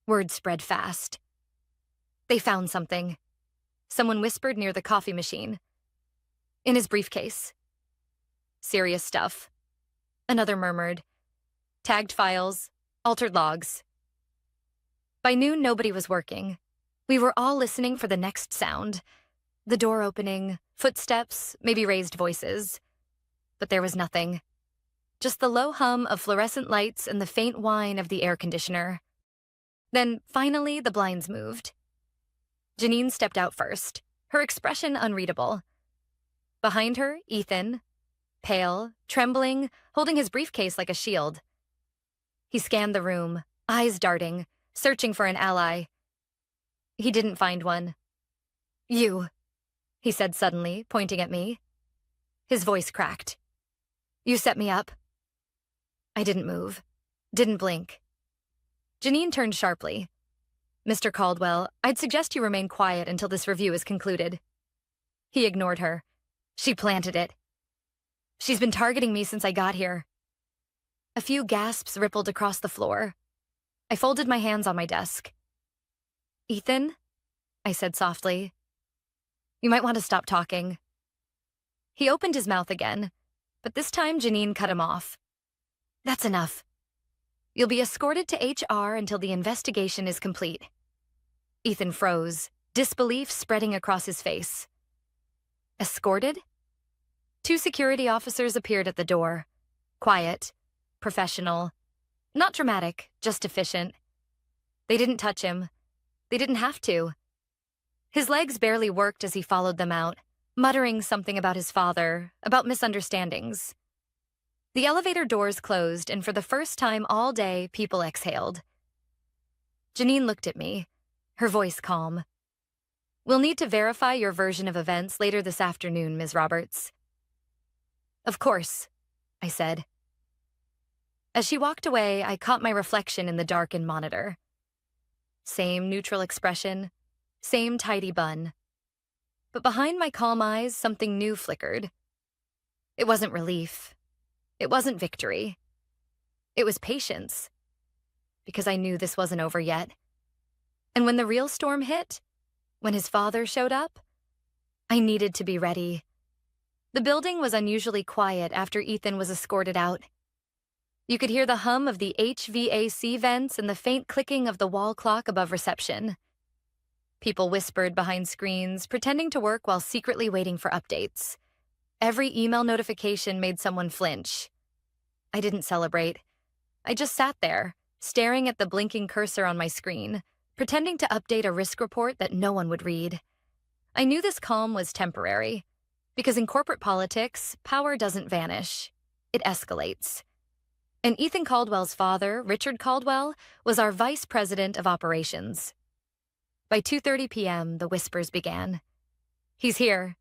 Word spread fast. They found something. Someone whispered near the coffee machine. In his briefcase. Serious stuff. Another murmured. Tagged files, altered logs. By noon, nobody was working. We were all listening for the next sound. The door opening, footsteps, maybe raised voices. But there was nothing. Just the low hum of fluorescent lights and the faint whine of the air conditioner. Then, finally, the blinds moved. Janine stepped out first, her expression unreadable. Behind her, Ethan, pale, trembling, holding his briefcase like a shield. He scanned the room, eyes darting, searching for an ally. He didn't find one. You, he said suddenly, pointing at me. His voice cracked. You set me up. I didn't move, didn't blink. Janine turned sharply. Mr. Caldwell, I'd suggest you remain quiet until this review is concluded. He ignored her. She planted it. She's been targeting me since I got here. A few gasps rippled across the floor. I folded my hands on my desk. Ethan, I said softly, you might want to stop talking. He opened his mouth again, but this time Janine cut him off. That's enough. You'll be escorted to HR until the investigation is complete. Ethan froze, disbelief spreading across his face. Escorted? Two security officers appeared at the door. Quiet, professional, not dramatic, just efficient. They didn't touch him. They didn't have to. His legs barely worked as he followed them out, muttering something about his father, about misunderstandings. The elevator doors closed, and for the first time all day, people exhaled. Janine looked at me, her voice calm. We'll need to verify your version of events later this afternoon, Ms. Roberts. Of course, I said. As she walked away, I caught my reflection in the darkened monitor. Same neutral expression, same tidy bun. But behind my calm eyes, something new flickered. It wasn't relief. It wasn't victory. It was patience. Because I knew this wasn't over yet. And when the real storm hit, when his father showed up, I needed to be ready. The building was unusually quiet after Ethan was escorted out. You could hear the hum of the HVAC vents and the faint clicking of the wall clock above reception. People whispered behind screens, pretending to work while secretly waiting for updates. Every email notification made someone flinch. I didn't celebrate. I just sat there, staring at the blinking cursor on my screen, pretending to update a risk report that no one would read. I knew this calm was temporary, because in corporate politics, power doesn't vanish. It escalates. And Ethan Caldwell's father, Richard Caldwell, was our vice president of operations. By 2:30 p.m., the whispers began. He's here.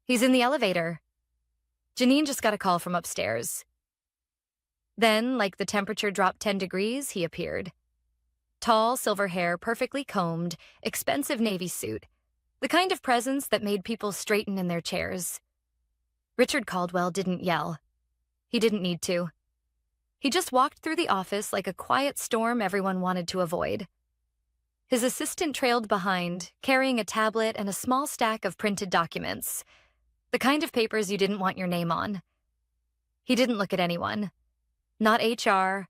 He's in the elevator. Janine just got a call from upstairs. Then, like the temperature dropped 10 degrees, he appeared. Tall, silver hair, perfectly combed, expensive navy suit. The kind of presence that made people straighten in their chairs. Richard Caldwell didn't yell. He didn't need to. He just walked through the office like a quiet storm everyone wanted to avoid. His assistant trailed behind, carrying a tablet and a small stack of printed documents. The kind of papers you didn't want your name on. He didn't look at anyone. Not HR,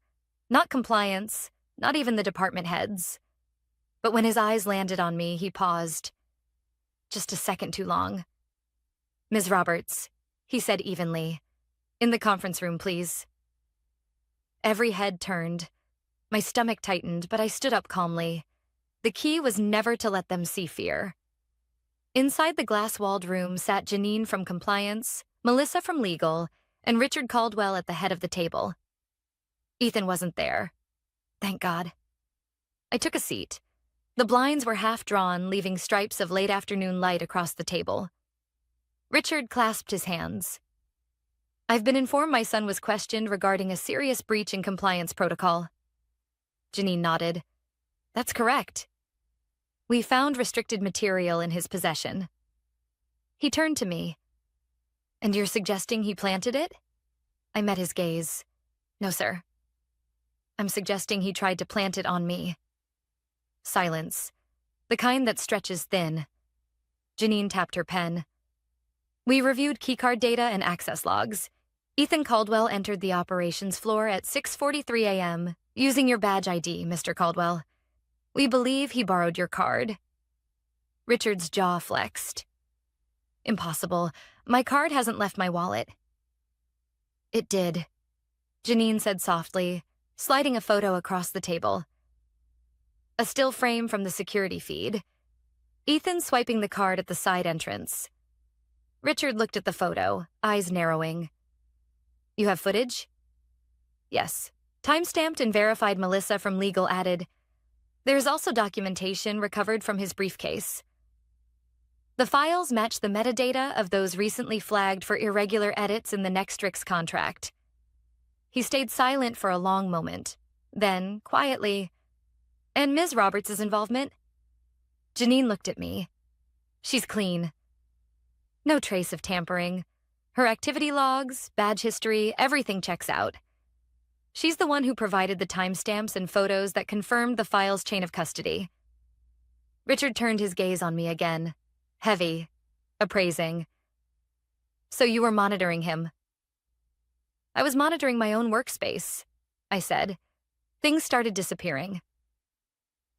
not compliance, not even the department heads. But when his eyes landed on me, he paused. Just a second too long. "Ms. Roberts," he said evenly. "In the conference room, please." Every head turned. My stomach tightened, but I stood up calmly. The key was never to let them see fear. Inside the glass-walled room sat Janine from compliance, Melissa from legal, and Richard Caldwell at the head of the table. Ethan wasn't there. Thank God. I took a seat. The blinds were half drawn, leaving stripes of late-afternoon light across the table. Richard clasped his hands. "I've been informed my son was questioned regarding a serious breach in compliance protocol." Janine nodded. "That's correct. We found restricted material in his possession." He turned to me. "And you're suggesting he planted it?" I met his gaze. "No, sir. I'm suggesting he tried to plant it on me." Silence. The kind that stretches thin. Janine tapped her pen. "We reviewed keycard data and access logs. Ethan Caldwell entered the operations floor at 6:43 a.m. using your badge ID, Mr. Caldwell. We believe he borrowed your card." Richard's jaw flexed. "Impossible. My card hasn't left my wallet." "It did," Janine said softly, sliding a photo across the table. A still frame from the security feed. Ethan swiping the card at the side entrance. Richard looked at the photo, eyes narrowing. "You have footage?" "Yes." Timestamped and verified Melissa from legal added, "There's also documentation recovered from his briefcase." The files match the metadata of those recently flagged for irregular edits in the Nextrix contract. He stayed silent for a long moment. Then, quietly, "And Ms. Roberts' involvement?" Janine looked at me. "She's clean. No trace of tampering. Her activity logs, badge history, everything checks out. She's the one who provided the timestamps and photos that confirmed the file's chain of custody." Richard turned his gaze on me again. Heavy. Appraising. "So you were monitoring him?" "I was monitoring my own workspace," I said. Things started disappearing.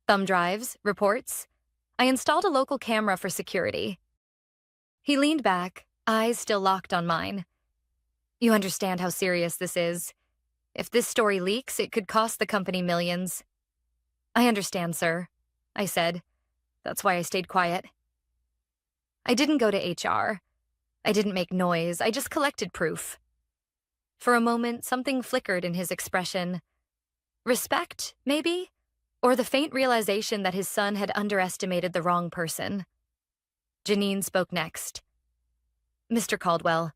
Thumb drives, reports. I installed a local camera for security. He leaned back, eyes still locked on mine. "You understand how serious this is. If this story leaks, it could cost the company millions." "I understand, sir," I said. That's why I stayed quiet. I didn't go to HR. I didn't make noise. I just collected proof. For a moment, something flickered in his expression. Respect, maybe? Or the faint realization that his son had underestimated the wrong person. Janine spoke next. "Mr. Caldwell,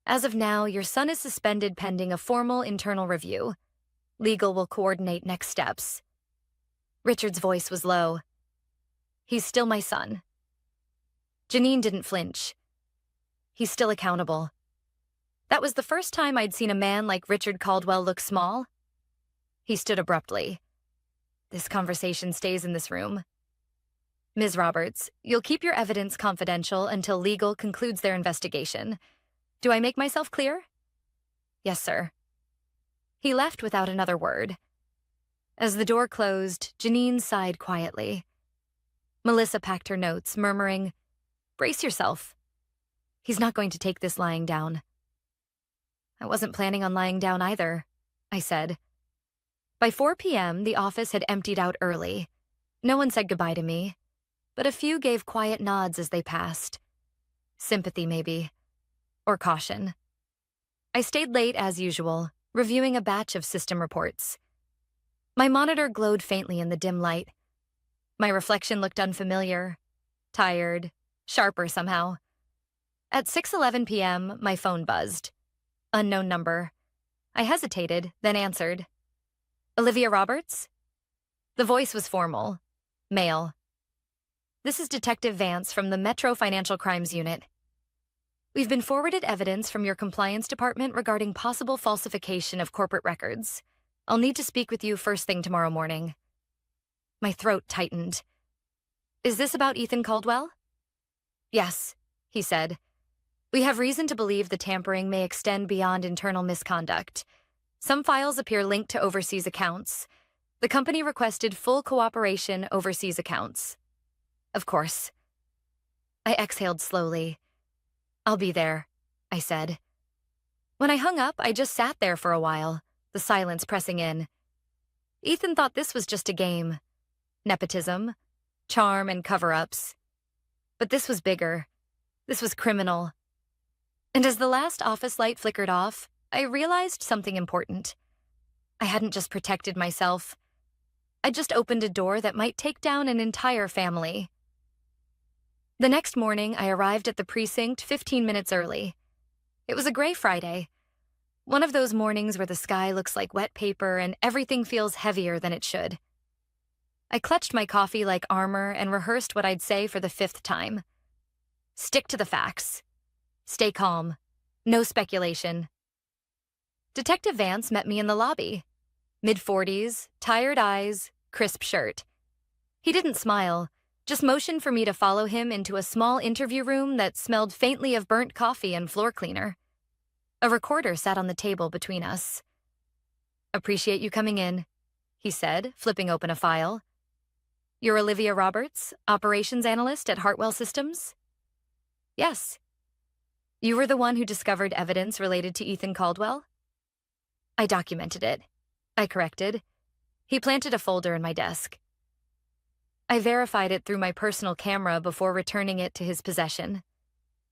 as of now, your son is suspended pending a formal internal review. Legal will coordinate next steps." Richard's voice was low. "He's still my son." Janine didn't flinch. "He's still accountable." That was the first time I'd seen a man like Richard Caldwell look small. He stood abruptly. "This conversation stays in this room. Ms. Roberts, you'll keep your evidence confidential until legal concludes their investigation. Do I make myself clear?" "Yes, sir." He left without another word. As the door closed, Janine sighed quietly. Melissa packed her notes, murmuring, "Brace yourself. He's not going to take this lying down." I wasn't planning on lying down either, I said. By 4 p.m., the office had emptied out early. No one said goodbye to me, but a few gave quiet nods as they passed. Sympathy, maybe. Or caution. I stayed late as usual, reviewing a batch of system reports. My monitor glowed faintly in the dim light. My reflection looked unfamiliar, tired, sharper somehow. At 6:11 p.m., my phone buzzed. Unknown number. I hesitated, then answered. "Olivia Roberts?" The voice was formal. Male. "This is Detective Vance from the Metro Financial Crimes Unit. We've been forwarded evidence from your compliance department regarding possible falsification of corporate records. I'll need to speak with you first thing tomorrow morning." My throat tightened. "Is this about Ethan Caldwell?" "Yes," he said. "We have reason to believe the tampering may extend beyond internal misconduct. Some files appear linked to overseas accounts. The company requested full cooperation overseas accounts. Of course. I exhaled slowly. I'll be there, I said. When I hung up, I just sat there for a while, the silence pressing in. Ethan thought this was just a game. Nepotism, charm, and cover-ups. But this was bigger. This was criminal. And as the last office light flickered off, I realized something important. I hadn't just protected myself. I just opened a door that might take down an entire family. The next morning, I arrived at the precinct 15 minutes early. It was a gray Friday. One of those mornings where the sky looks like wet paper and everything feels heavier than it should. I clutched my coffee like armor and rehearsed what I'd say for the 5th time. Stick to the facts. Stay calm. No speculation. Detective Vance met me in the lobby. Mid-40s, tired eyes, crisp shirt. He didn't smile, just motioned for me to follow him into a small interview room that smelled faintly of burnt coffee and floor cleaner. A recorder sat on the table between us. "Appreciate you coming in," he said, flipping open a file. "You're Olivia Roberts, operations analyst at Hartwell Systems?" "Yes." "You were the one who discovered evidence related to Ethan Caldwell?" "I documented it," I corrected. He planted a folder in my desk. "I verified it through my personal camera before returning it to his possession."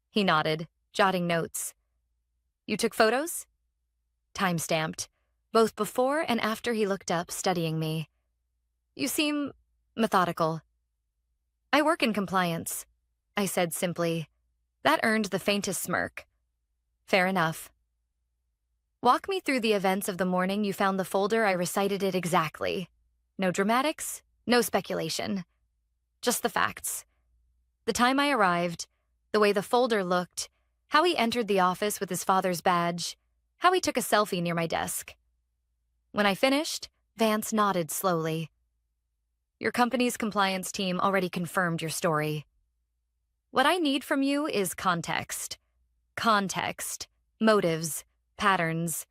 He nodded, jotting notes. "You took photos?" Time-stamped, both before and after he looked up, studying me. "You seem methodical." "I work in compliance," I said simply. That earned the faintest smirk. "Fair enough." "Walk me through the events of the morning you found the folder. I recited it exactly. No dramatics, no speculation. Just the facts. The time I arrived, the way the folder looked, how he entered the office with his father's badge, how he took a selfie near my desk." When I finished, Vance nodded slowly. "Your company's compliance team already confirmed your story. What I need from you is context. Context, motives, patterns.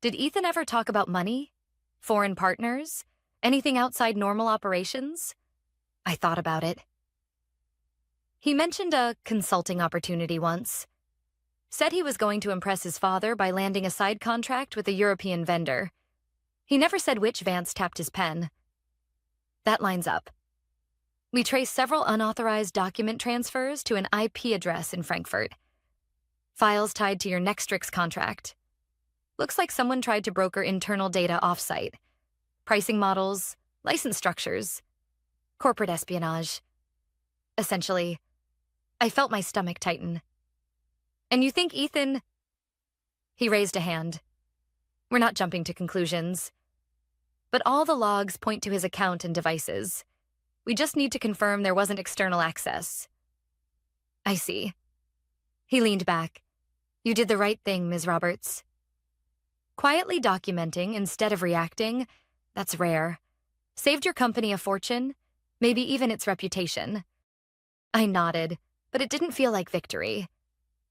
Did Ethan ever talk about money? Foreign partners? Anything outside normal operations?" I thought about it. "He mentioned a consulting opportunity once. Said he was going to impress his father by landing a side contract with a European vendor. He never said which Vance tapped his pen." "That lines up. We traced several unauthorized document transfers to an IP address in Frankfurt. Files tied to your Nextrix contract. Looks like someone tried to broker internal data offsite. Pricing models, license structures, corporate espionage. Essentially, I felt my stomach tighten. "And you think Ethan—" He raised a hand. "We're not jumping to conclusions. But all the logs point to his account and devices. We just need to confirm there wasn't external access." "I see." He leaned back. "You did the right thing, Ms. Roberts. Quietly documenting instead of reacting, that's rare. Saved your company a fortune, maybe even its reputation." I nodded, but it didn't feel like victory.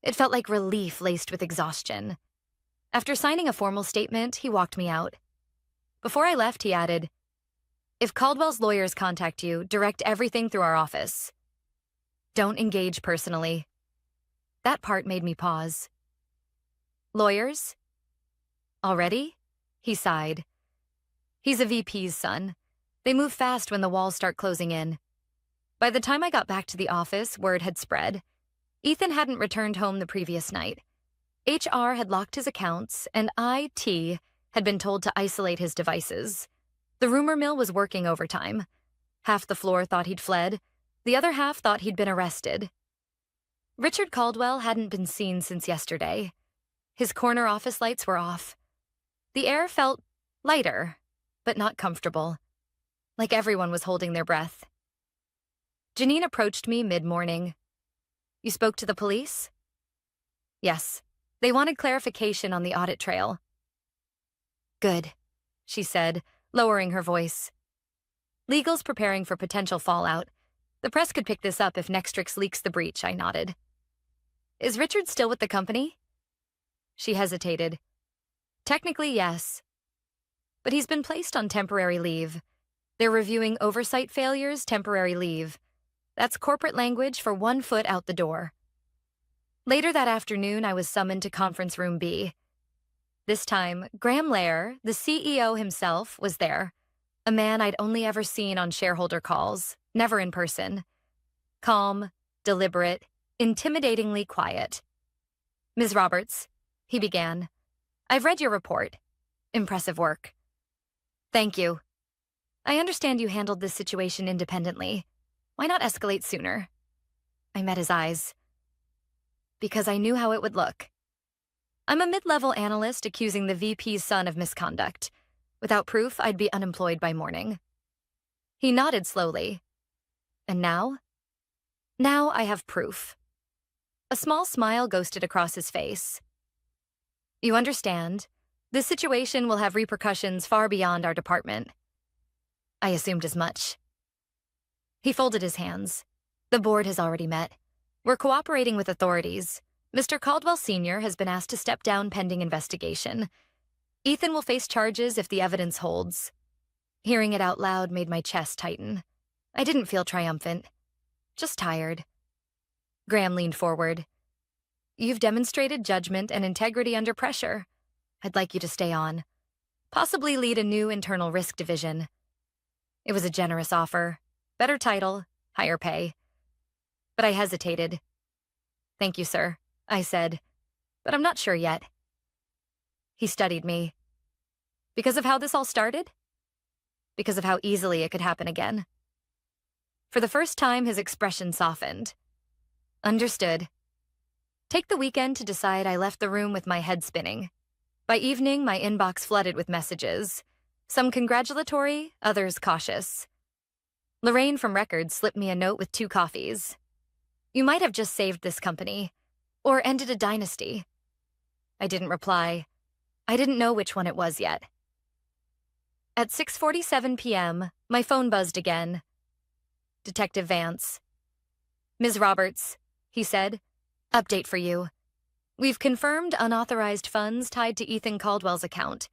It felt like relief laced with exhaustion. After signing a formal statement, he walked me out. Before I left, he added, "If Caldwell's lawyers contact you, direct everything through our office. Don't engage personally." That part made me pause. "Lawyers? Already?" He sighed. "He's a VP's son. They move fast when the walls start closing in." By the time I got back to the office, word had spread. Ethan hadn't returned home the previous night. HR had locked his accounts, and IT had been told to isolate his devices. The rumor mill was working overtime. Half the floor thought he'd fled. The other half thought he'd been arrested. Richard Caldwell hadn't been seen since yesterday. His corner office lights were off. The air felt lighter, but not comfortable. Like everyone was holding their breath. Janine approached me mid-morning. "You spoke to the police?" "Yes. They wanted clarification on the audit trail." "Good," she said, lowering her voice. "Legal's preparing for potential fallout. The press could pick this up if Nextrix leaks the breach," I nodded. "Is Richard still with the company?" She hesitated. "Technically, yes. But he's been placed on temporary leave. They're reviewing oversight failures, temporary leave. That's corporate language for 1 foot out the door. Later that afternoon, I was summoned to conference room B. This time, Graham Lair, the CEO himself, was there. A man I'd only ever seen on shareholder calls, never in person. Calm, deliberate, intimidatingly quiet. "Ms. Roberts," he began, "I've read your report. Impressive work." "Thank you. I understand you handled this situation independently. Why not escalate sooner?" I met his eyes. "Because I knew how it would look. I'm a mid-level analyst accusing the VP's son of misconduct. Without proof, I'd be unemployed by morning." He nodded slowly. "And now?" "Now I have proof." A small smile ghosted across his face. "You understand, this situation will have repercussions far beyond our department." I assumed as much. He folded his hands. "The board has already met. We're cooperating with authorities. Mr. Caldwell Sr. has been asked to step down pending investigation. Ethan will face charges if the evidence holds." Hearing it out loud made my chest tighten. I didn't feel triumphant, just tired. Graham leaned forward. "You've demonstrated judgment and integrity under pressure. I'd like you to stay on. Possibly lead a new internal risk division." It was a generous offer. Better title, higher pay. But I hesitated. "Thank you, sir," I said, "but I'm not sure yet." He studied me. "Because of how this all started?" "Because of how easily it could happen again." For the first time, his expression softened. "Understood." Take the weekend to decide, I left the room with my head spinning. By evening, my inbox flooded with messages. Some congratulatory, others cautious. Lorraine from Records slipped me a note with 2 coffees. "You might have just saved this company, or ended a dynasty." I didn't reply. I didn't know which one it was yet. At 6:47 p.m., my phone buzzed again. Detective Vance. "Ms. Roberts," he said, "update for you. We've confirmed unauthorized funds tied to Ethan Caldwell's account.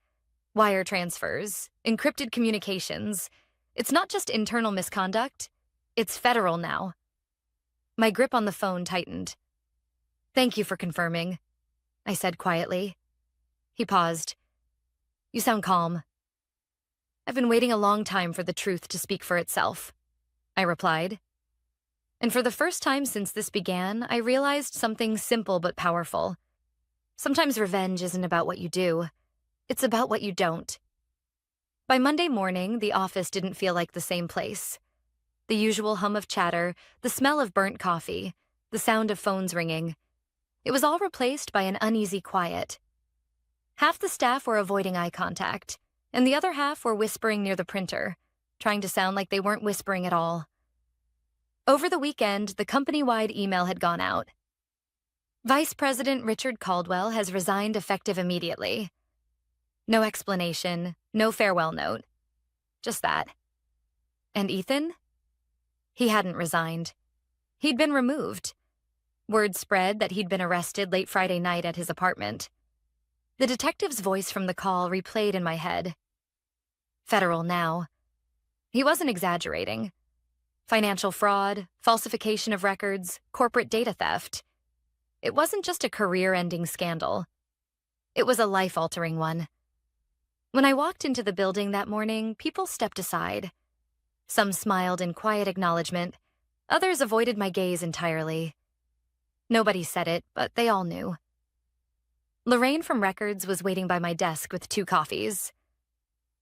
Wire transfers, encrypted communications. It's not just internal misconduct, it's federal now." My grip on the phone tightened. "Thank you for confirming," I said quietly. He paused. "You sound calm." "I've been waiting a long time for the truth to speak for itself," I replied. And for the first time since this began, I realized something simple but powerful. Sometimes revenge isn't about what you do. It's about what you don't. By Monday morning, the office didn't feel like the same place. The usual hum of chatter, the smell of burnt coffee, the sound of phones ringing. It was all replaced by an uneasy quiet. Half the staff were avoiding eye contact, and the other half were whispering near the printer, trying to sound like they weren't whispering at all. Over the weekend, the company-wide email had gone out. "Vice President Richard Caldwell has resigned effective immediately." No explanation, no farewell note. Just that. And Ethan? He hadn't resigned. He'd been removed. Word spread that he'd been arrested late Friday night at his apartment. The detective's voice from the call replayed in my head. Federal now. He wasn't exaggerating. Financial fraud, falsification of records, corporate data theft. It wasn't just a career-ending scandal. It was a life-altering one. When I walked into the building that morning, people stepped aside. Some smiled in quiet acknowledgement. Others avoided my gaze entirely. Nobody said it, but they all knew. Lorraine from Records was waiting by my desk with 2 coffees.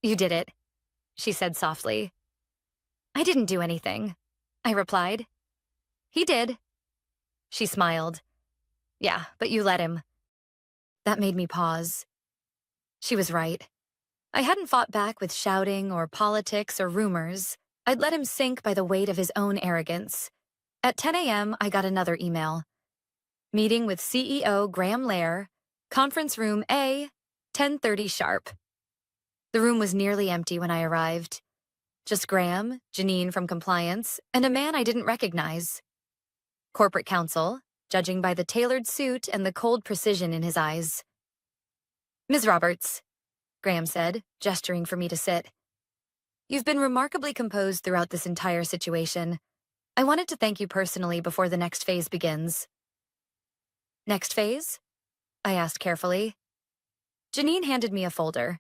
"You did it," she said softly. "I didn't do anything," I replied. "He did." She smiled. "Yeah, but you let him." That made me pause. She was right. I hadn't fought back with shouting or politics or rumors. I'd let him sink by the weight of his own arrogance. At 10 a.m., I got another email. Meeting with CEO Graham Lair, conference room A, 10:30 sharp. The room was nearly empty when I arrived. Just Graham, Janine from compliance, and a man I didn't recognize. Corporate counsel, judging by the tailored suit and the cold precision in his eyes. "Ms. Roberts," Graham said, gesturing for me to sit. You've been remarkably composed throughout this entire situation. I wanted to thank you personally before the next phase begins. Next phase? I asked carefully. Janine handed me a folder.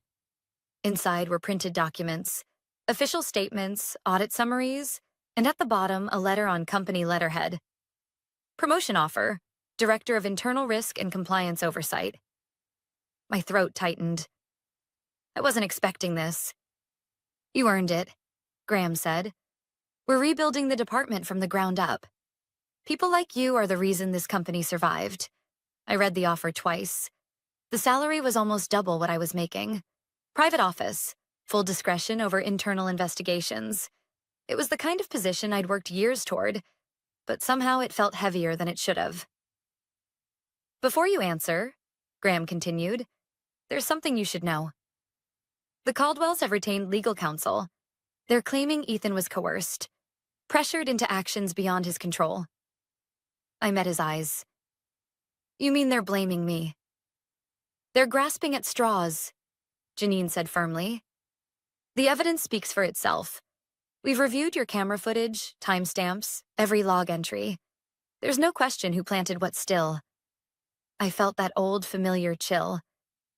Inside were printed documents, official statements, audit summaries, and at the bottom, a letter on company letterhead. Promotion offer, Director of Internal Risk and Compliance Oversight. My throat tightened. I wasn't expecting this. You earned it, Graham said. We're rebuilding the department from the ground up. People like you are the reason this company survived. I read the offer twice. The salary was almost double what I was making. Private office, full discretion over internal investigations. It was the kind of position I'd worked years toward, but somehow it felt heavier than it should have. Before you answer, Graham continued, there's something you should know. The Caldwells have retained legal counsel. They're claiming Ethan was coerced, pressured into actions beyond his control. I met his eyes. You mean they're blaming me? They're grasping at straws, Janine said firmly. The evidence speaks for itself. We've reviewed your camera footage, timestamps, every log entry. There's no question who planted what still. I felt that old, familiar chill.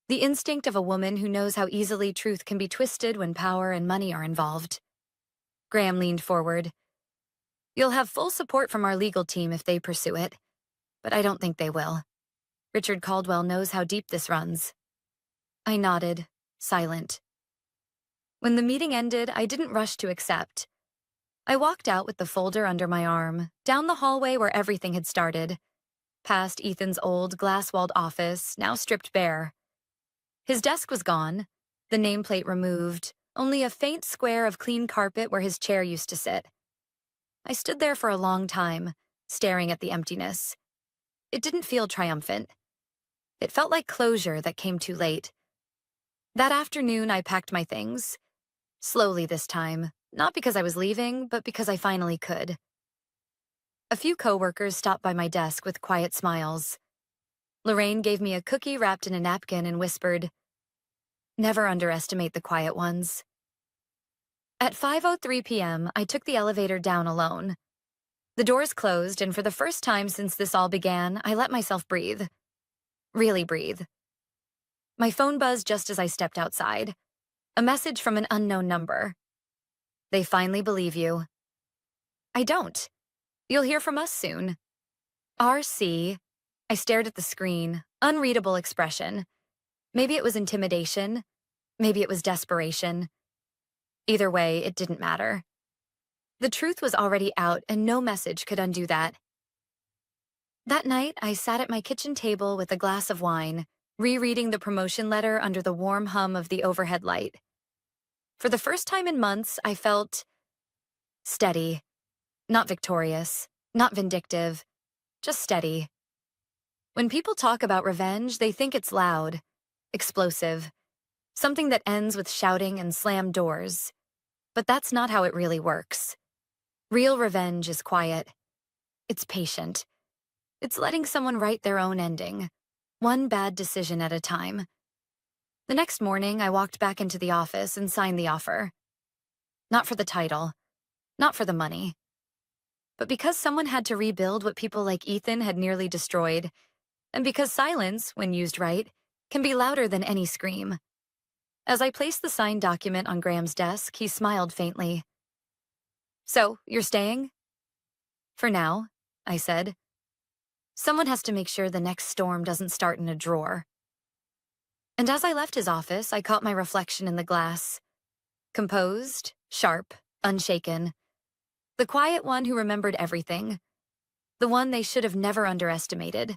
The instinct of a woman who knows how easily truth can be twisted when power and money are involved. Graham leaned forward. You'll have full support from our legal team if they pursue it, but I don't think they will. Richard Caldwell knows how deep this runs. I nodded, silent. When the meeting ended, I didn't rush to accept. I walked out with the folder under my arm, down the hallway where everything had started, past Ethan's old glass-walled office, now stripped bare. His desk was gone, the nameplate removed, only a faint square of clean carpet where his chair used to sit. I stood there for a long time, staring at the emptiness. It didn't feel triumphant. It felt like closure that came too late. That afternoon, I packed my things. Slowly this time, not because I was leaving, but because I finally could. A few coworkers stopped by my desk with quiet smiles. Lorraine gave me a cookie wrapped in a napkin and whispered, "Never underestimate the quiet ones." At 5:03 p.m., I took the elevator down alone. The doors closed, and for the first time since this all began, I let myself breathe. Really breathe. My phone buzzed just as I stepped outside. A message from an unknown number. They finally believe you. I don't. You'll hear from us soon. RC. I stared at the screen, unreadable expression. Maybe it was intimidation. Maybe it was desperation. Either way, it didn't matter. The truth was already out, and no message could undo that. That night, I sat at my kitchen table with a glass of wine, rereading the promotion letter under the warm hum of the overhead light. For the first time in months, I felt steady. Not victorious, not vindictive, just steady. When people talk about revenge, they think it's loud, explosive, something that ends with shouting and slammed doors. But that's not how it really works. Real revenge is quiet. It's patient. It's letting someone write their own ending, one bad decision at a time. The next morning, I walked back into the office and signed the offer. Not for the title, not for the money, but because someone had to rebuild what people like Ethan had nearly destroyed, and because silence, when used right, can be louder than any scream. As I placed the signed document on Graham's desk, he smiled faintly. So, you're staying? For now, I said. Someone has to make sure the next storm doesn't start in a drawer. And as I left his office, I caught my reflection in the glass. Composed, sharp, unshaken. The quiet one who remembered everything. The one they should have never underestimated.